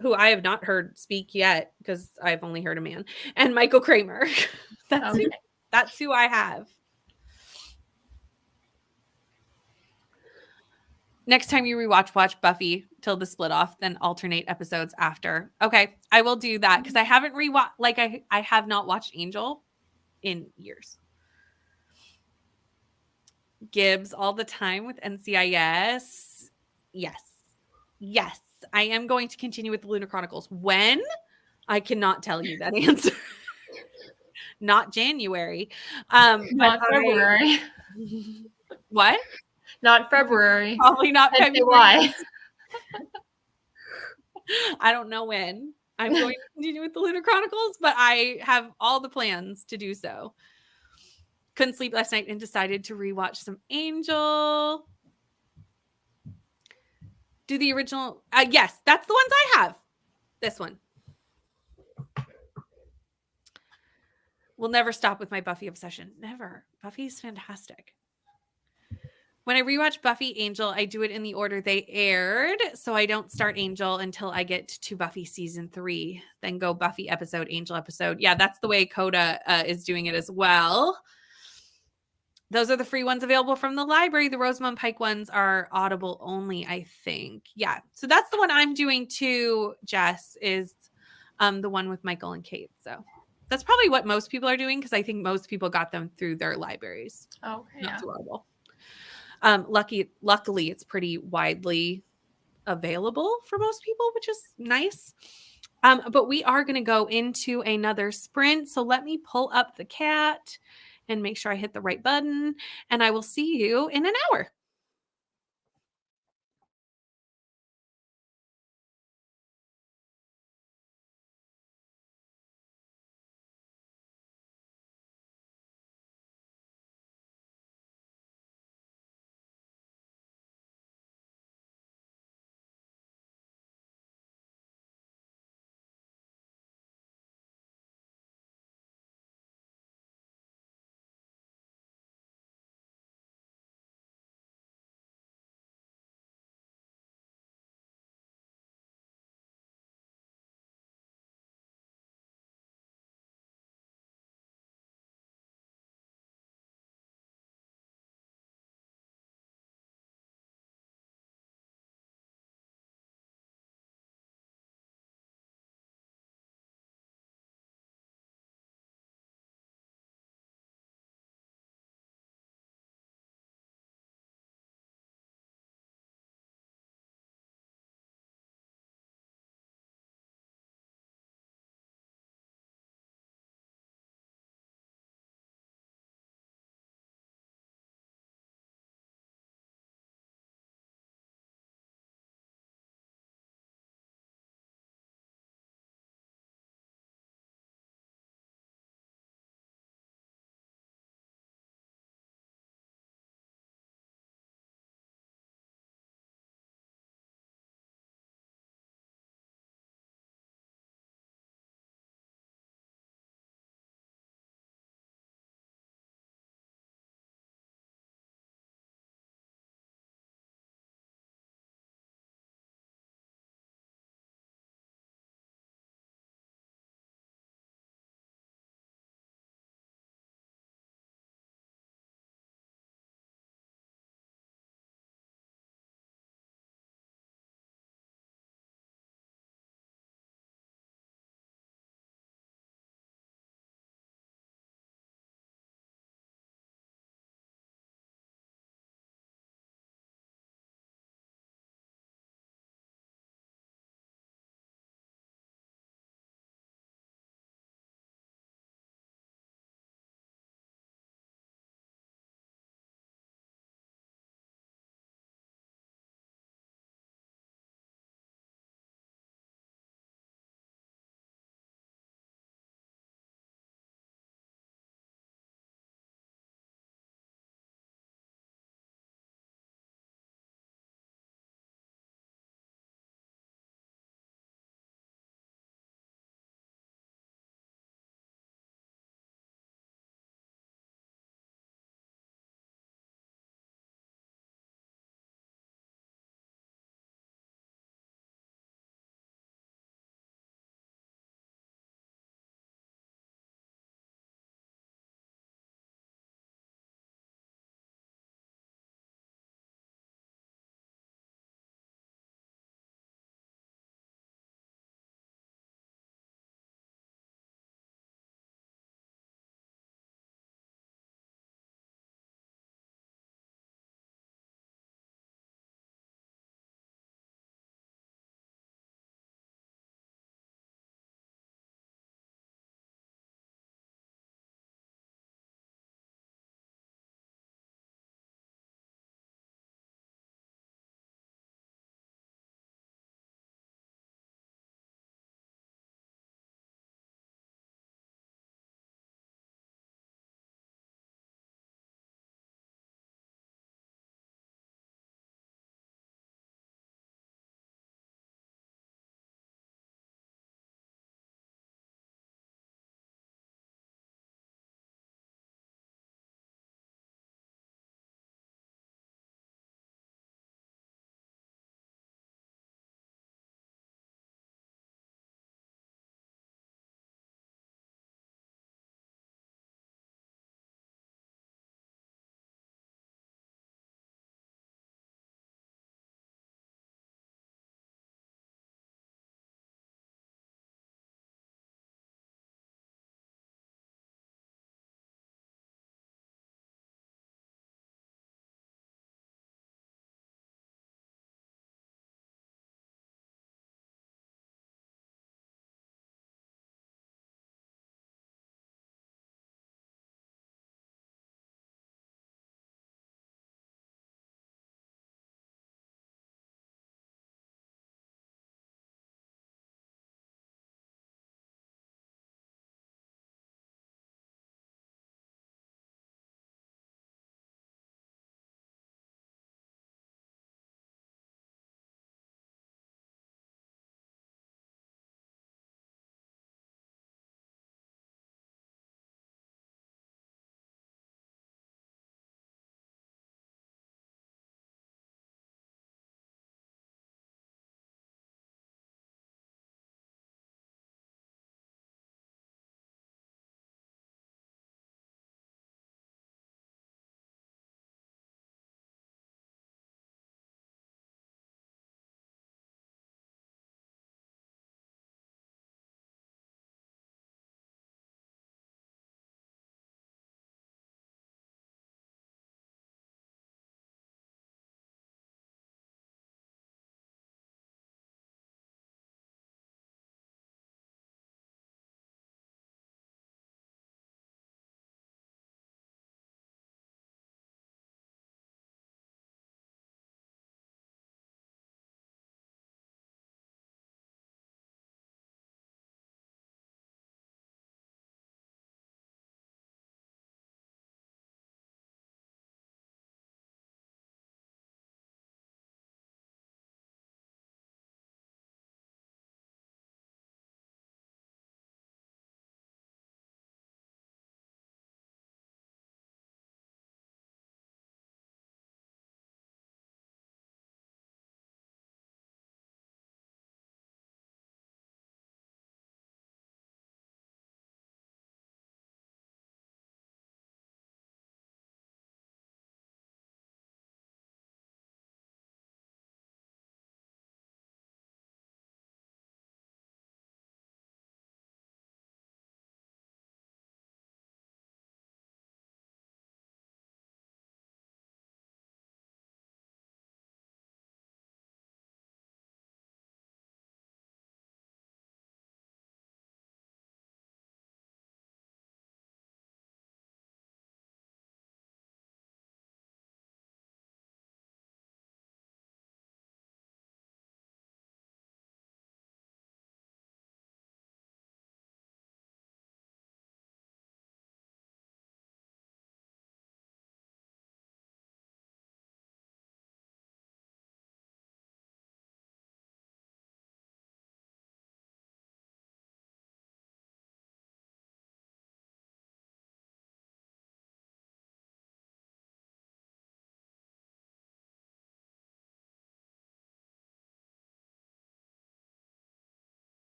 who I have not heard speak yet because I've only heard a man, and Michael Kramer. That's who I have. Next time you watch Buffy till the split off, then alternate episodes after. Okay, I will do that because I haven't rewatched. Like I have not watched Angel in years. Gibbs all the time with NCIS. Yes. I am going to continue with the Lunar Chronicles. When? I cannot tell you that answer. Not January. Not February. What? Not February. Probably not February. Why? I don't know when. I'm going to continue with the Lunar Chronicles, but I have all the plans to do so. Couldn't sleep last night and decided to rewatch some Angel. Do the original. Yes, that's the ones I have. This one. Will never stop with my Buffy obsession. Never. Buffy's fantastic. When I rewatch Buffy Angel, I do it in the order they aired. So I don't start Angel until I get to Buffy season 3. Then go Buffy episode, Angel episode. Yeah, that's the way Coda is doing it as well. Those are the free ones available from the library. The Rosamund Pike ones are Audible only, I think. Yeah. So that's the one I'm doing too, Jess, is the one with Michael and Kate. So that's probably what most people are doing because I think most people got them through their libraries. Okay. Not through Audible. Luckily, it's pretty widely available for most people, which is nice. But we are going to go into another sprint. So let me pull up the cat and make sure I hit the right button. And I will see you in an hour.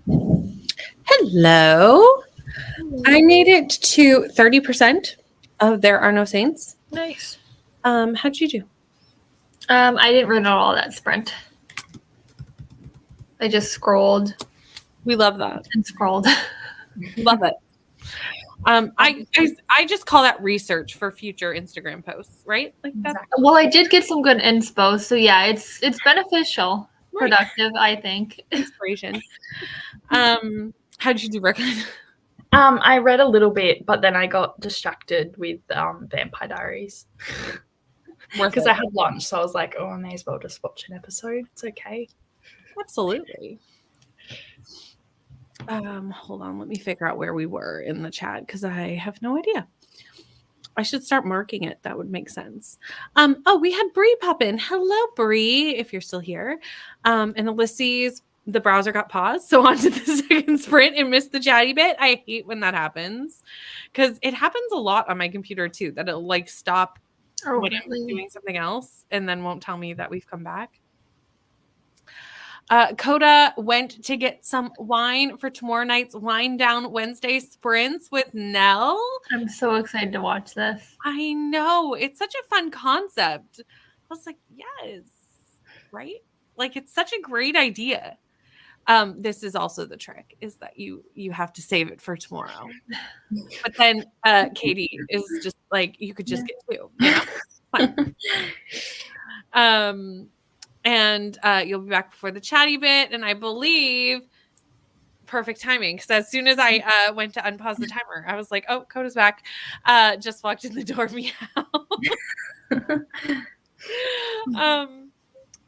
Hello. I made it to 30% of There Are No Saints. Nice. How'd you do? I didn't run all that sprint. I just scrolled. We love that. And scrolled. Love it. I just call that research for future Instagram posts, right? Like that. Exactly. Well, I did get some good inspo, so yeah, it's beneficial, right. Productive, I think. Inspiration. How'd you do, Brooklyn? I read a little bit, but then I got distracted with Vampire Diaries because I had lunch, so I was like, "Oh, I may as well just watch an episode. It's okay." Absolutely. Hold on, let me figure out where we were in the chat because I have no idea. I should start marking it. That would make sense. Oh, we had Bree pop in. Hello, Bree, if you're still here. And Ulysses, the browser got paused, so onto the second sprint and missed the chatty bit. I hate when that happens because it happens a lot on my computer too, that it'll like stop when I'm doing something else and then won't tell me that we've come back. Coda went to get some wine for tomorrow night's Wine Down Wednesday sprints with Nell. I'm so excited to watch this. I know. It's such a fun concept. I was like, yes, right? Like, it's such a great idea. This is also the trick, is that you have to save it for tomorrow. But then Katie is just like, you could just get two. You know? Fun. And you'll be back before the chatty bit. And I believe perfect timing. Because as soon as I went to unpause the timer, I was like, oh, Coda's back. Just walked in the door. Meow.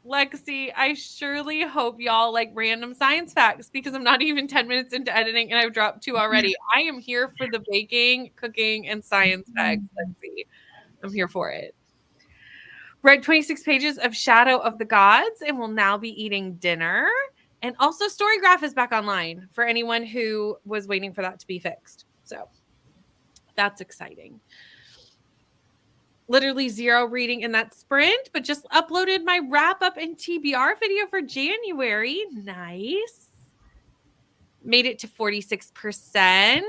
Lexi, I surely hope y'all like random science facts because I'm not even 10 minutes into editing and I've dropped 2 already. I am here for the baking, cooking, and science facts, Lexi. I'm here for it. Read 26 pages of Shadow of the Gods and will now be eating dinner. And also Storygraph is back online for anyone who was waiting for that to be fixed. So that's exciting. Literally 0 reading in that sprint, but just uploaded my wrap up and TBR video for January. Nice. Made it to 46%.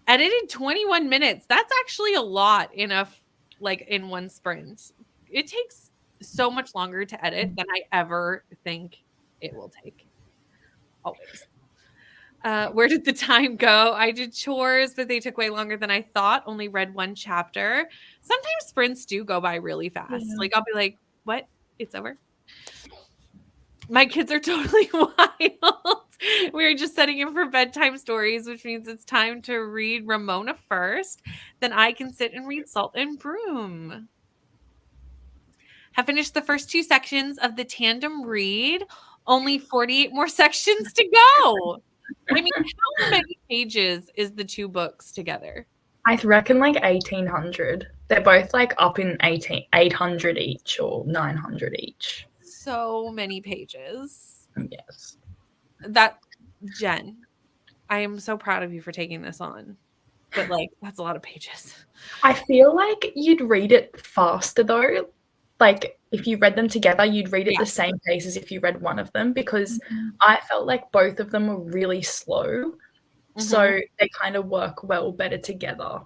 Edited 21 minutes. That's actually a lot in one sprint. It takes so much longer to edit than I ever think it will take. Always. Where did the time go? I did chores, but they took way longer than I thought. Only read 1 chapter. Sometimes sprints do go by really fast. Yeah. Like I'll be like, what? It's over. My kids are totally wild. We're just setting in for bedtime stories, which means it's time to read Ramona first. Then I can sit and read Salt and Broom. Have finished the first 2 sections of the tandem read. Only 48 more sections to go. I mean, how many pages is the 2 books together? I reckon like 1,800. They're both like up in 800 each or 900 each. So many pages. Yes. Jen, I am so proud of you for taking this on. But like, that's a lot of pages. I feel like you'd read it faster though. Like if you read them together, you'd read it the same pace as if you read one of them because I felt like both of them were really slow. So they kind of work better together.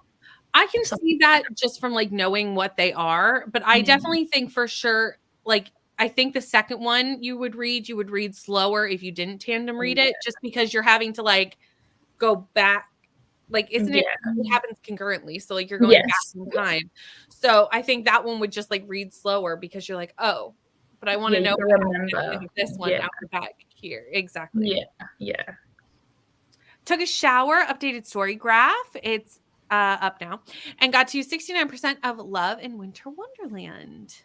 I can see that just from like knowing what they are, but I definitely think for sure, like I think the second one you would read slower if you didn't tandem read it, just because you're having to like go back. Like, isn't it happens concurrently? So like you're going back in time. So I think that one would just like read slower because you're like, oh, but I want to know this one out the back here. Exactly. Yeah. Took a shower, updated Storygraph. It's up now. And got to 69% of Love in Winter Wonderland.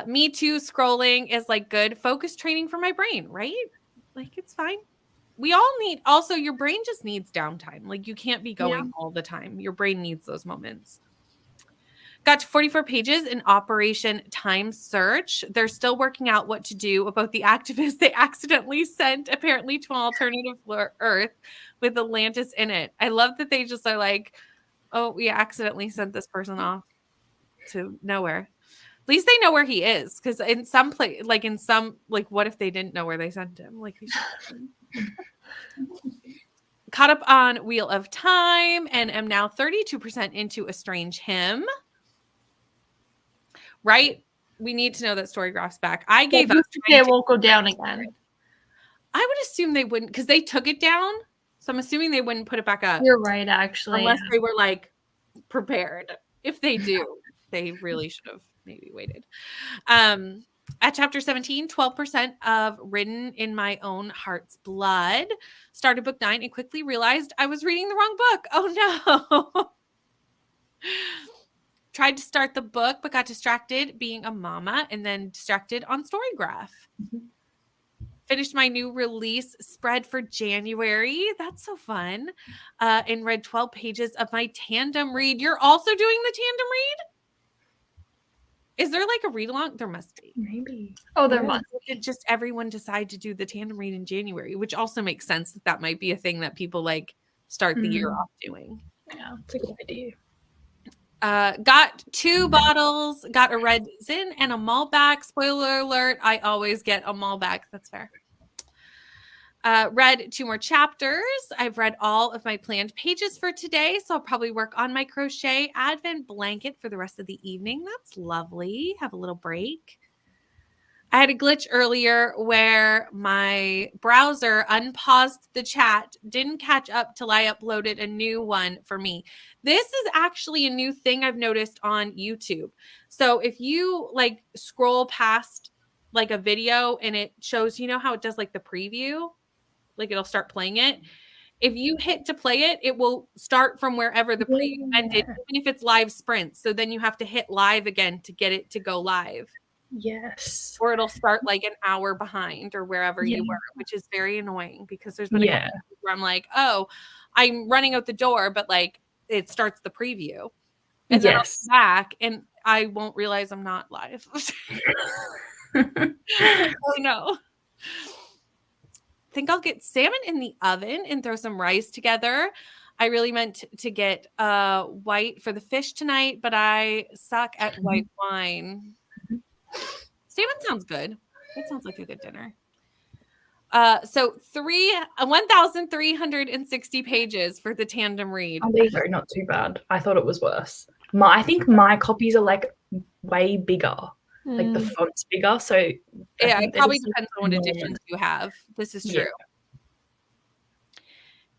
Me too, scrolling is like good focus training for my brain, right? Like it's fine. We all need, also your brain just needs downtime. Like you can't be going all the time. Your brain needs those moments. Got to 44 pages in Operation Time Search. They're still working out what to do about the activists they accidentally sent apparently to an alternative Earth with Atlantis in it. I love that they just are like, oh, we accidentally sent this person off to nowhere. At least they know where he is. Because in some place, what if they didn't know where they sent him? Like, Caught up on Wheel of Time and am now 32% into A Strange Hymn. Right? We need to know that Storygraph's back. I gave up. It won't go down again. I would assume they wouldn't, because they took it down. So I'm assuming they wouldn't put it back up. You're right, actually. Unless they were like prepared. If they do, they really should have maybe waited. At chapter 17, 12% of Written in My Own Heart's Blood. Started book 9 and quickly realized I was reading the wrong book. Oh no. Tried to start the book, but got distracted being a mama and then distracted on Storygraph. Finished my new release spread for January. That's so fun. And read 12 pages of my tandem read. You're also doing the tandem read? Is there like a read along? There must be. Maybe. Oh, there must. Did just everyone decide to do the tandem read in January, which also makes sense that might be a thing that people like start the year off doing. Yeah, it's a good idea. Got 2 bottles, got a red zin and a Malbec. Spoiler alert, I always get a Malbec. That's fair. Read 2 more chapters. I've read all of my planned pages for today, so I'll probably work on my crochet advent blanket for the rest of the evening. That's lovely. Have a little break. I had a glitch earlier where my browser unpaused the chat, didn't catch up till I uploaded a new one for me. This is actually a new thing I've noticed on YouTube. So if you like scroll past like a video and it shows, you know how it does like the preview, like it'll start playing it. If you hit to play it, it will start from wherever the preview ended, even if it's live sprint. So then you have to hit live again to get it to go live. Yes. Or it'll start like an hour behind or wherever you were, which is very annoying because there's been a couple times where I'm like, oh, I'm running out the door, but like it starts the preview. And then I'll come back and I won't realize I'm not live. Oh no. Think I'll get salmon in the oven and throw some rice together. I really meant to get white for the fish tonight, but I suck at white wine. Salmon sounds good. That sounds like a good dinner. So 1,360 pages for the tandem read. Oh, these are not too bad. I thought it was worse. I think my copies are like way bigger. Like the font's bigger. So yeah, it probably depends on what editions you have. This is true.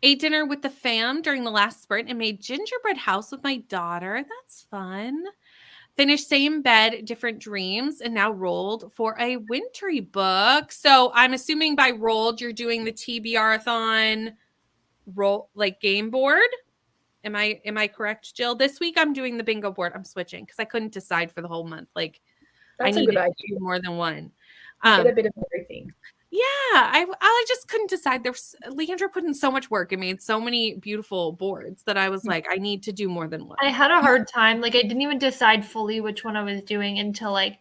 Ate dinner with the fam during the last sprint and made gingerbread house with my daughter. That's fun. Finished Same Bed, Different Dreams, and now rolled for a wintry book. So I'm assuming by rolled, you're doing the TBR-a-thon roll like game board. Am I correct, Jill? This week I'm doing the bingo board. I'm switching because I couldn't decide for the whole month. Like that's I needed to do more than one. Get a bit of everything. Yeah, I just couldn't decide. Leandra put in so much work and made so many beautiful boards that I was like, I need to do more than one. I had a hard time. Like I didn't even decide fully which one I was doing until like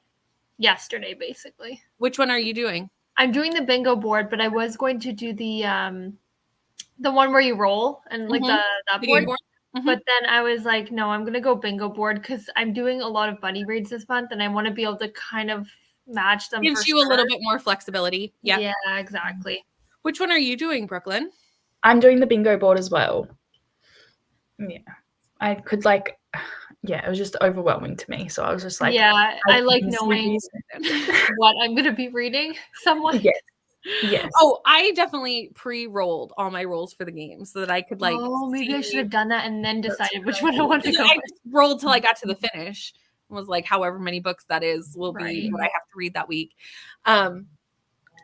yesterday, basically. Which one are you doing? I'm doing the bingo board, but I was going to do the one where you roll and like that board. But then I was like, no, I'm gonna go bingo board because I'm doing a lot of buddy reads this month, and I want to be able to kind of match them. Gives you a little bit more flexibility. Yeah, exactly. Which one are you doing, Brooklyn? I'm doing the bingo board as well. Yeah, I could like, it was just overwhelming to me. So I was just like, I like knowing what I'm gonna be reading. Somewhat. Yes. Oh, I definitely pre-rolled all my rolls for the game so that I could like. Oh, maybe I should have done that and then decided which one I wanted to go. I rolled till I got to the finish. Was like however many books that is will be what I have to read that week.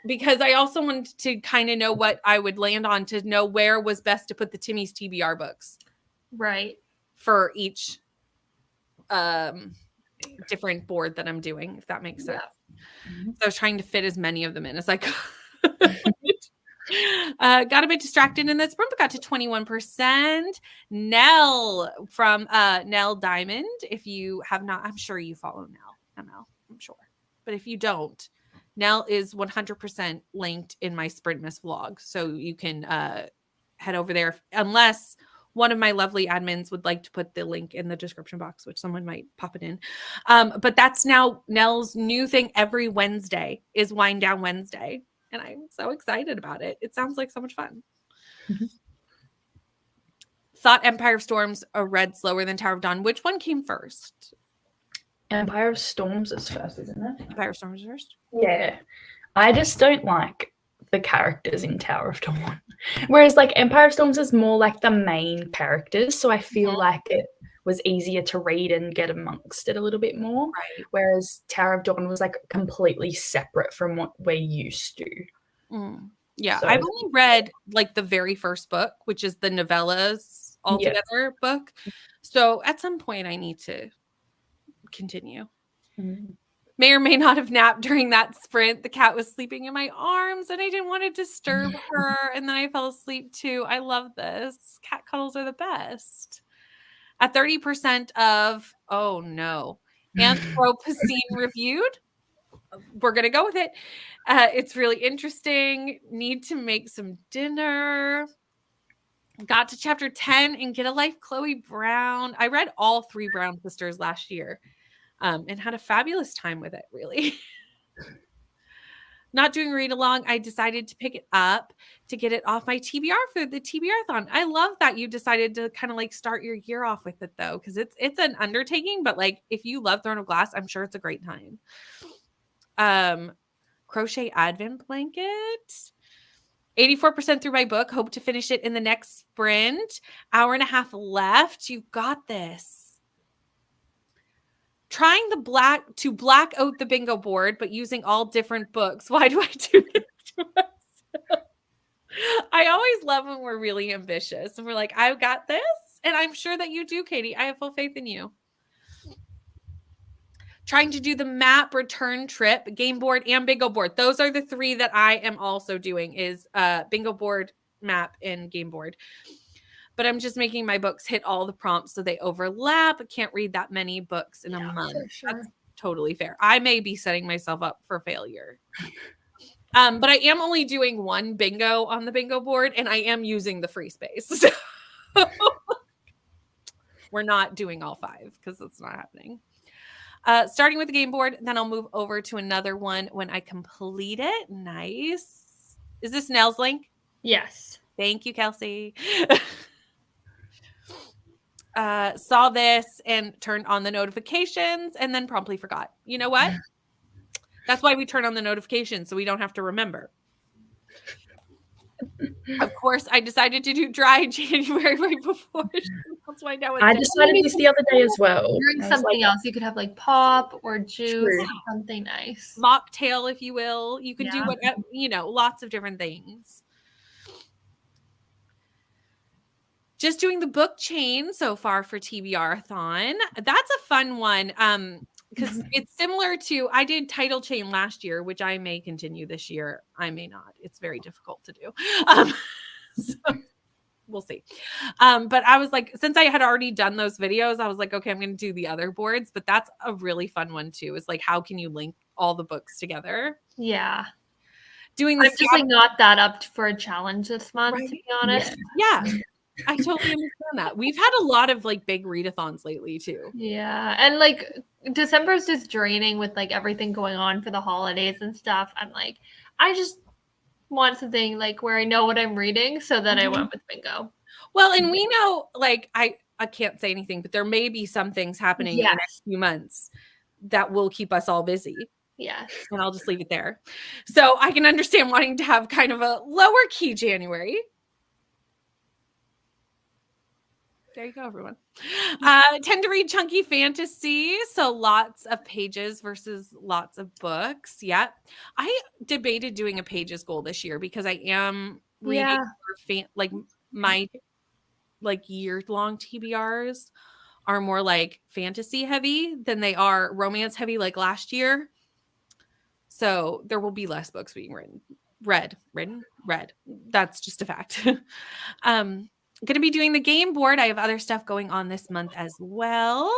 Because I also wanted to kind of know what I would land on to know where was best to put the Timmy's TBR books. Right. For each different board that I'm doing, if that makes sense. So I was trying to fit as many of them in as I could. Got a bit distracted in this sprint, but got to 21%. Nell from Nell Diamond. If you have not, I'm sure you follow Nell. I'm sure. But if you don't, Nell is 100% linked in my Sprint Miss vlog. So you can head over there unless one of my lovely admins would like to put the link in the description box, which someone might pop it in. But that's now Nell's new thing every Wednesday is Wind Down Wednesday. and I'm so excited about it. It sounds like so much fun. Thought Empire of Storms read slower than Tower of Dawn. Which one came first? Empire of Storms is first, isn't it? Empire of Storms first? Yeah. I just don't like the characters in Tower of Dawn. Whereas like Empire of Storms is more like the main characters. So I feel like it was easier to read and get amongst it a little bit more. Right. Whereas Tower of Dawn was like completely separate from what we're used to. Yeah. So, I've only read like the very first book, which is the novellas altogether book. So at some point I need to continue. May or may not have napped during that sprint. The cat was sleeping in my arms and I didn't want to disturb her. And then I fell asleep too. I love this. Cat cuddles are the best. At 30% of, oh no, Anthropocene reviewed. We're going to go with it. It's really interesting. Need to make some dinner. Got to chapter 10 and Get a Life, Chloe Brown. I read all 3 Brown sisters last year. And had a fabulous time with it, really. Not doing read along, I decided to pick it up to get it off my TBR for the TBR-thon. I love that you decided to kind of like start your year off with it though, because it's an undertaking, but like if you love Throne of Glass, I'm sure it's a great time. Crochet Advent Blanket. 84% through my book. Hope to finish it in the next sprint. Hour and a half left. You've got this. Trying to black out the bingo board, but using all different books. Why do I do this to myself? I always love when we're really ambitious and we're like, I've got this. And I'm sure that you do, Katie. I have full faith in you. Trying to do the map return trip, game board, and bingo board. Those are the 3 that I am also doing is bingo board, map, and game board. But I'm just making my books hit all the prompts so they overlap. I can't read that many books in a month. Sure. That's totally fair. I may be setting myself up for failure. But I am only doing 1 bingo on the bingo board, and I am using the free space. So we're not doing all 5 because that's not happening. Starting with the game board, then I'll move over to another one when I complete it. Nice. Is this Nell's link? Yes. Thank you, Kelsey. Saw this and turned on the notifications and then promptly forgot. You know what? That's why we turn on the notifications so we don't have to remember. Of course, I decided to do dry January right before. That's why now I decided this the other day as well. Drink something else. You could have like pop or juice, something nice. Mocktail, if you will. You can do whatever, lots of different things. Just doing the book chain so far for TBR-thon. That's a fun one because it's similar to, I did title chain last year, which I may continue this year. I may not. It's very difficult to do. So we'll see. But I was like, since I had already done those videos, I was like, okay, I'm going to do the other boards. But that's a really fun one too. It's like, how can you link all the books together? Yeah. Doing this. I'm just like not that up for a challenge this month, to be honest. Yeah. I totally understand that. We've had a lot of like big readathons lately too. Yeah. And like December is just draining with like everything going on for the holidays and stuff. I'm like, I just want something like where I know what I'm reading. So then I went with bingo. Well, and we know like I can't say anything, but there may be some things happening in the next few months that will keep us all busy. Yes. And I'll just leave it there. So I can understand wanting to have kind of a lower key January. There you go, everyone. Tend to read chunky fantasy, so lots of pages versus lots of books. Yeah, I debated doing a pages goal this year because I am reading like my like year-long TBRs are more like fantasy heavy than they are romance heavy like last year. So there will be less books being read. That's just a fact. Going to be doing the game board. I have other stuff going on this month as well.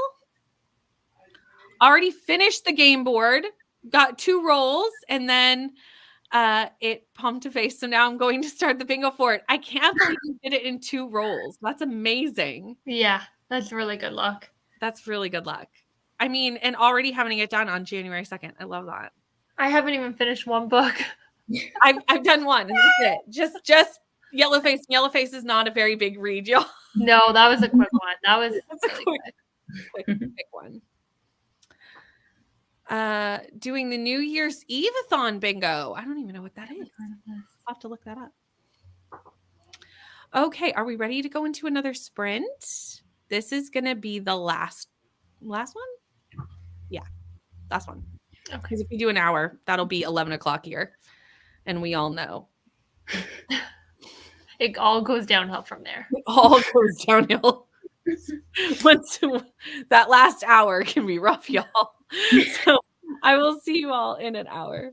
Already finished the game board. Got 2 rolls and then it pumped a face. So now I'm going to start the bingo for it. I can't believe you did it in 2 rolls. That's amazing. Yeah, that's really good luck. That's really good luck. I mean, and already having it done on January 2nd. I love that. I haven't even finished 1 book. I've done one, and that's it. Just Yellowface. Yellowface is not a very big read, y'all. No, that was a quick one. That was That's really quick one. Doing the New Year's Eve-a-thon bingo. I don't even know what that is. I'll have to look that up. Okay, are we ready to go into another sprint? This is gonna be the last one? Yeah, last one. Okay. Because if we do an hour, that'll be 11 o'clock here. And we all know. It all goes downhill from there. It all goes downhill. Once that last hour can be rough, y'all. So I will see you all in an hour.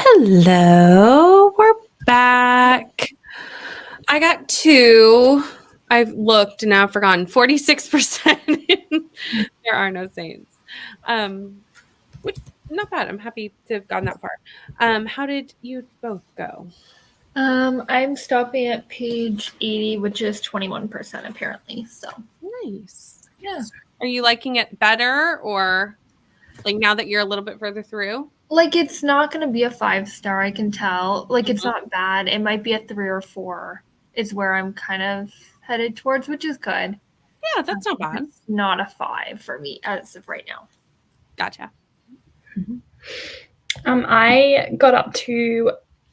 Hello, we're back. I got 2. I've looked and now I've forgotten. 46% there are no saints. Which not bad. I'm happy to have gone that far. How did you both go? I'm stopping at page 80, which is 21% apparently. So nice. Yeah. Are you liking it better, or like now that you're a little bit further through? Like, it's not going to be a 5-star, I can tell. Like, it's not bad. It might be a 3 or 4 is where I'm kind of headed towards, which is good. Yeah, that's not bad. It's not a 5 for me as of right now. Gotcha. I got up to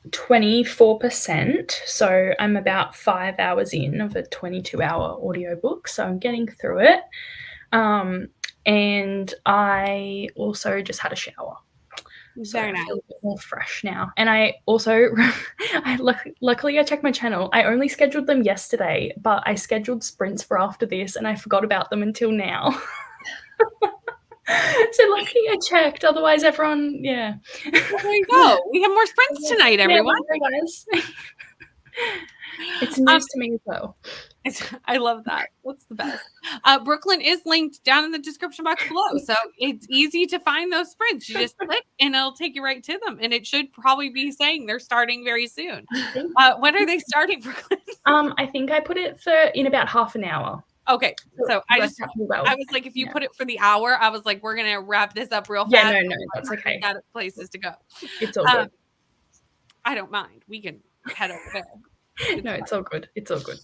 24%, so I'm about 5 hours in of a 22-hour audiobook, so I'm getting through it. And I also just had a shower. So Very nice. I feel a bit more fresh now. And I also, luckily I checked my channel. I only scheduled them yesterday, but I scheduled sprints for after this and I forgot about them until now. So lucky I checked. Otherwise, everyone, yeah. Well, there you go. We have more sprints tonight, everyone. Yeah, guys. It's news to me as well. I love that. That's the best. Brooklyn is linked down in the description box below, so it's easy to find those sprints. You just click and it'll take you right to them, and it should probably be saying they're starting very soon. When are they starting, Brooklyn? I think I put it in about half an hour. Okay, so I was like, if you put it for the hour, I was like, we're gonna wrap this up real fast. Yeah, no, that's okay. Got places to go. It's all good. I don't mind. We can head over there. No, it's all good. It's all good.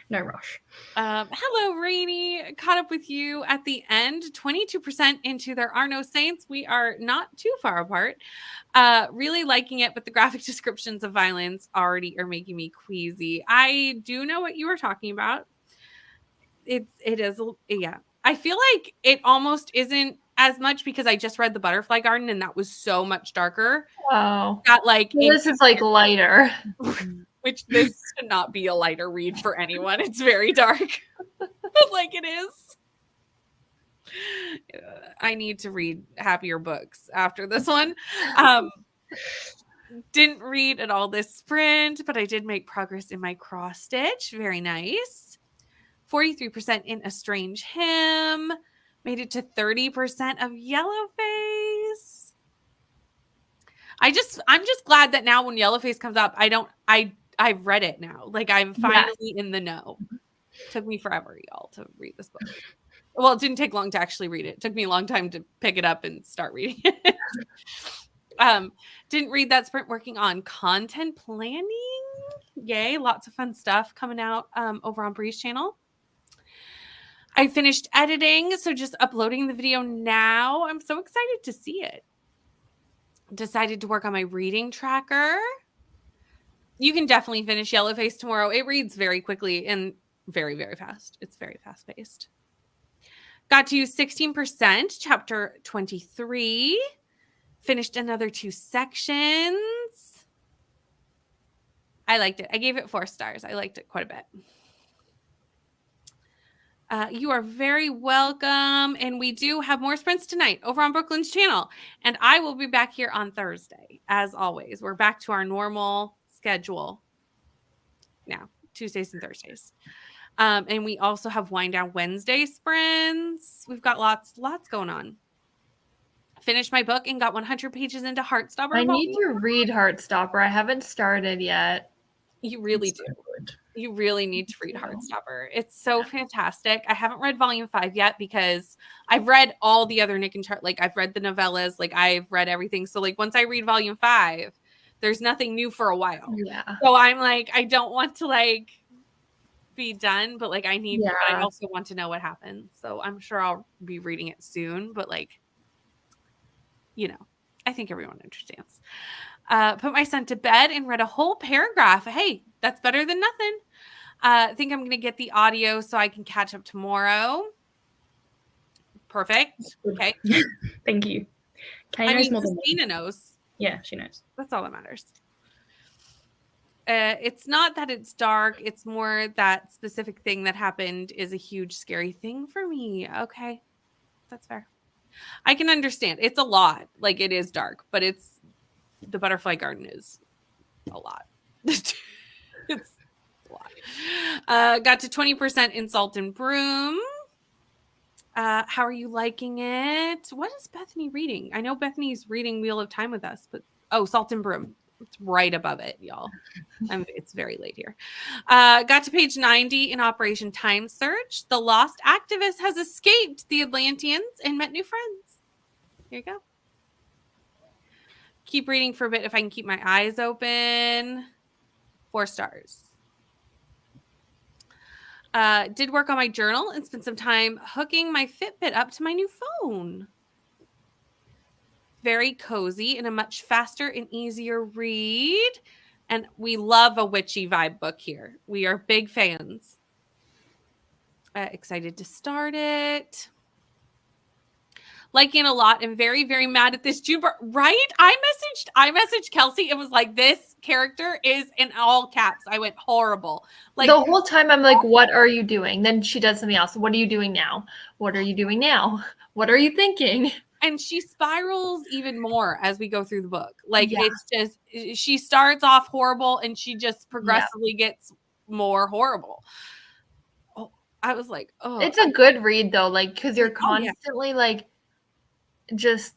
No rush. Hello, Rainy. Caught up with you at the end. 22% into There Are No Saints. We are not too far apart. Really liking it, but the graphic descriptions of violence already are making me queasy. I do know what you were talking about. It is, yeah. I feel like it almost isn't as much because I just read The Butterfly Garden and that was so much darker. Oh, got like this is like lighter. Which this should not be a lighter read for anyone. It's very dark. Like it is. I need to read happier books after this one. Didn't read at all this sprint, but I did make progress in my cross stitch. Very nice. 43% in A Strange Hymn. Made it to 30% of Yellowface. I'm just glad that now when Yellowface comes up, I've read it now. Like I'm finally in the know. Took me forever, y'all, to read this book. Well, it didn't take long to actually read it. It took me a long time to pick it up and start reading it. Didn't read that sprint working on content planning. Yay, lots of fun stuff coming out over on Bree's channel. I finished editing, so just uploading the video now. I'm so excited to see it. Decided to work on my reading tracker. You can definitely finish Yellowface tomorrow. It reads very quickly and very, very fast. It's very fast-paced. Got to 16%, chapter 23. Finished another 2 sections. I liked it. I gave it 4 stars. I liked it quite a bit. You are very welcome. And we do have more sprints tonight over on Brooklyn's channel. And I will be back here on Thursday. As always, we're back to our normal schedule now, Tuesdays and Thursdays. And we also have Wind Down Wednesday sprints. We've got lots going on. Finished my book and got 100 pages into Heartstopper. I need to read Heartstopper. I haven't started yet. You really do. You really need to read Heartstopper. It's so fantastic. I haven't read volume 5 yet because I've read all the other Nick and Charlie. Like I've read the novellas. Like I've read everything. So like once I read volume 5, there's nothing new for a while. Yeah. So I'm like, I don't want to like be done, but like I also want to know what happens. So I'm sure I'll be reading it soon. But like, you know, I think everyone understands. Put my son to bed and read a whole paragraph. Hey, that's better than nothing. I think I'm going to get the audio so I can catch up tomorrow. Perfect. Okay. Thank you. Christina knows. Yeah, she knows. That's all that matters. It's not that it's dark. It's more that specific thing that happened is a huge, scary thing for me. Okay. That's fair. I can understand. It's a lot. Like it is dark, but it's The Butterfly Garden is a lot. It's a lot. Got to 20% in Salt and Broom. How are you liking it? What is Bethany reading? I know Bethany's reading Wheel of Time with us, but Salt and Broom. It's right above it, y'all. It's very late here. Got to page 90 in Operation Time Search. The lost activist has escaped the Atlanteans and met new friends. Here you go. Keep reading for a bit if I can keep my eyes open. 4 stars. Did work on my journal and spent some time hooking my Fitbit up to my new phone. Very cozy and a much faster and easier read. And we love a witchy vibe book here. We are big fans. Excited to start it. Liking it a lot and very, very mad at this June. Right? I messaged Kelsey and was like, this character is in all caps. I went horrible. Like the whole time I'm like, what are you doing? Then she does something else. What are you doing now? What are you doing now? What are you thinking? And she spirals even more as we go through the book. Like it's just, she starts off horrible and she just progressively gets more horrible. Oh, I was like, oh. It's a good read though. Like, cause you're constantly like, just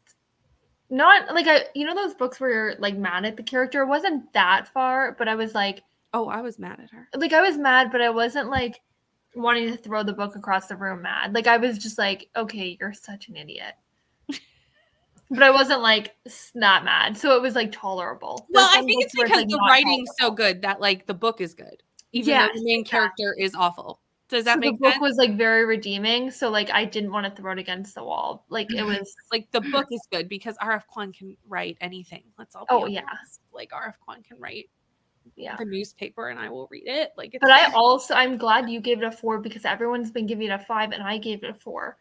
not like those books where you're like mad at the character. It wasn't that far, but I was like, oh, I was mad at her. Like I was mad, but I wasn't like wanting to throw the book across the room mad. Like I was just like, okay, you're such an idiot. But I wasn't like not mad. So it was like tolerable. Well, I think it's because the writing's so good that like the book is good. Even though the main character is awful. Does that make sense? The book was like very redeeming, so like I didn't want to throw it against the wall. Like it was like the book is good because R.F. Kuang can write anything. Let's all be honest. Like R.F. Kuang can write the newspaper and I will read it. Like, but I'm glad you gave it a 4 because everyone's been giving it a 5 and I gave it a 4.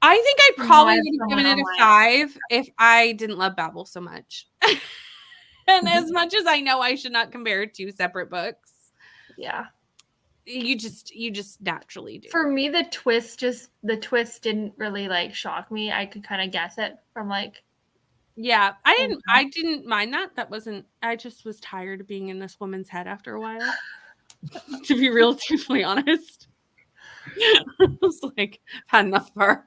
I think I probably would have given it a 5 if I didn't love Babel so much. And as much as I know I should not compare 2 separate books. Yeah. You just naturally do. For me, the twist didn't really like shock me. I could kind of guess it from like. Yeah, I didn't mind that. That wasn't. I just was tired of being in this woman's head after a while. To be real, truthfully honest, I was like, had enough of her.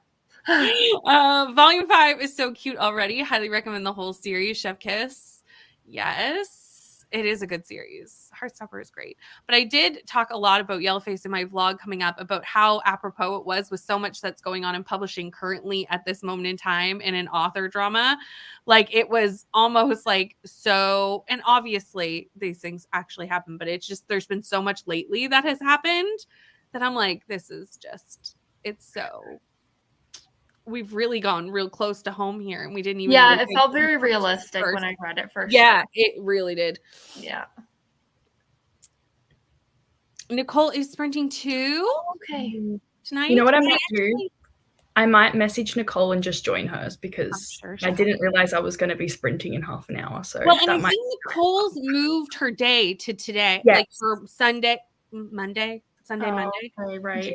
Volume 5 is so cute already. Highly recommend the whole series. Chef Kiss, yes. It is a good series. Heartstopper is great. But I did talk a lot about Yellowface in my vlog coming up about how apropos it was with so much that's going on in publishing currently at this moment in time in an author drama. Like it was almost like so, and obviously these things actually happen, but it's just, there's been so much lately that has happened that I'm like, this is just, it's so... We've really gone real close to home here and we didn't even it felt very realistic when I read it first. Yeah, it really did. Yeah. Nicole is sprinting too. Okay. Tonight. You know what I might do? I might message Nicole and just join hers because I didn't realize I was going to be sprinting in half an hour. So well, and I think Nicole's moved her day to today, like for Monday. Okay, right.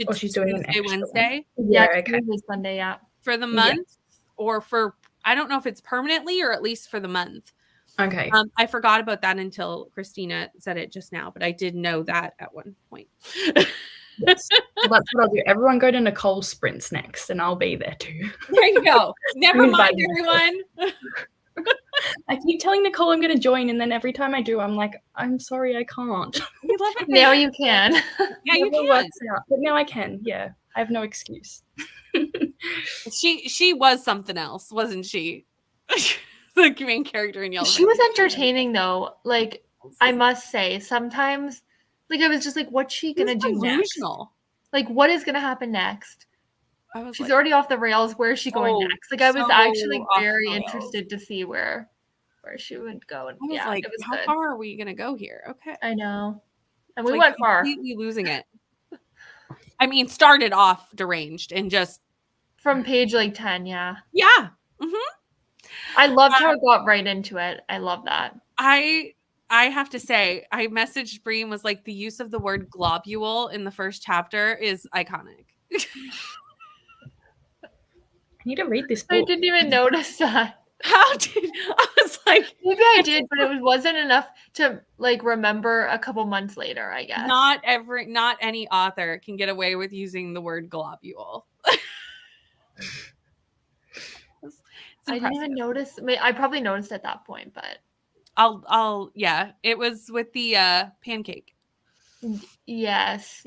Or she's doing Tuesday, Wednesday. Yeah, okay. Sunday, yeah. For the month or for, I don't know if it's permanently or at least for the month. Okay. I forgot about that until Christina said it just now, but I did know that at one point. Yes. Well, that's what I'll do. Everyone go to Nicole Sprints next and I'll be there too. There you go. Never mind, everyone. I keep telling Nicole I'm going to join, and then every time I do, I'm like, I'm sorry, I can't. Now you can. Yeah, you can. But now I can. Yeah, I have no excuse. She was something else, wasn't she? The main character in Yellow. She was entertaining though. Like I must say, sometimes, like I was just like, what's she gonna do next? Like, what is gonna happen next? She's already off the rails. Where is she going next? Like I was actually very interested to see where she would go. And I was like, how far are we gonna go here? Okay. I know. And we went far. Completely losing it. I mean, started off deranged and just from page like 10, yeah. Yeah. Mm-hmm. I loved how it got right into it. I love that. I have to say, I messaged Bree and was like, the use of the word globule in the first chapter is iconic. I need to read this book. I didn't even notice that. I was Like maybe I did, but it wasn't enough to like remember a couple months later, I guess. Not any author can get away with using the word globule. I didn't even notice. I probably noticed at that point, but yeah, it was with the pancake. Yes.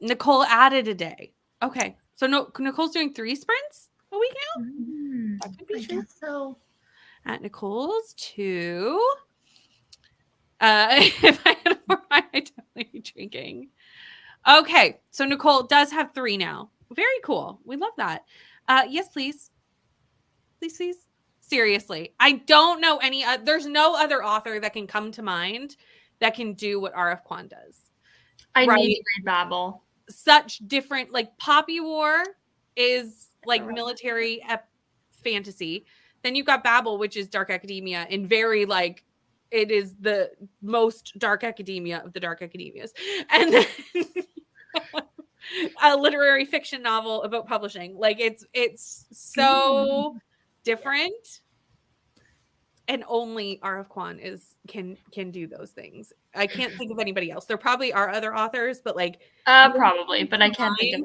Nicole added a day. Okay. So Nicole's doing 3 sprints a week now? That could be true. Guess so. At Nicole's 2. If I had more wine, I'd definitely be drinking. Okay. So Nicole does have 3 now. Very cool. We love that. Yes, please. Please. Seriously. I don't know any there's no other author that can come to mind that can do what R.F. Kuang does. I need to read Babel. Such different, like Poppy War is like military fantasy. Then you've got Babel, which is dark academia, and very like it is the most dark academia of the dark academias. And then a literary fiction novel about publishing. Like it's so different. And only R.F. Kuang can do those things. I can't think of anybody else. There probably are other authors, but like probably, but I can't think of any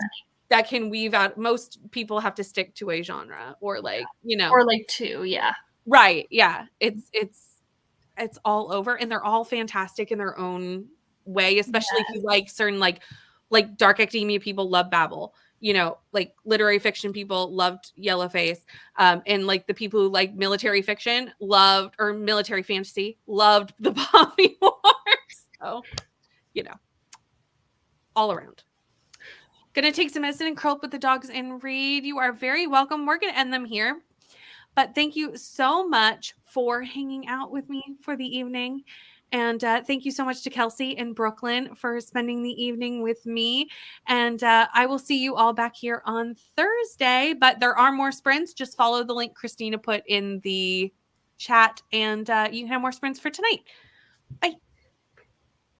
that can weave out. Most people have to stick to a genre or like or like 2, yeah. Right, yeah. It's all over, and they're all fantastic in their own way. Especially if you like certain like dark academia people love Babel. Like literary fiction people loved Yellowface. And like the people who like military fiction or military fantasy loved the Poppy Wars. So, all around. Gonna take some medicine and curl up with the dogs and read. You are very welcome. We're gonna end them here. But thank you so much for hanging out with me for the evening. And thank you so much to Kelsey in Brooklyn for spending the evening with me. And I will see you all back here on Thursday. But there are more sprints. Just follow the link Christina put in the chat, and you can have more sprints for tonight. Bye.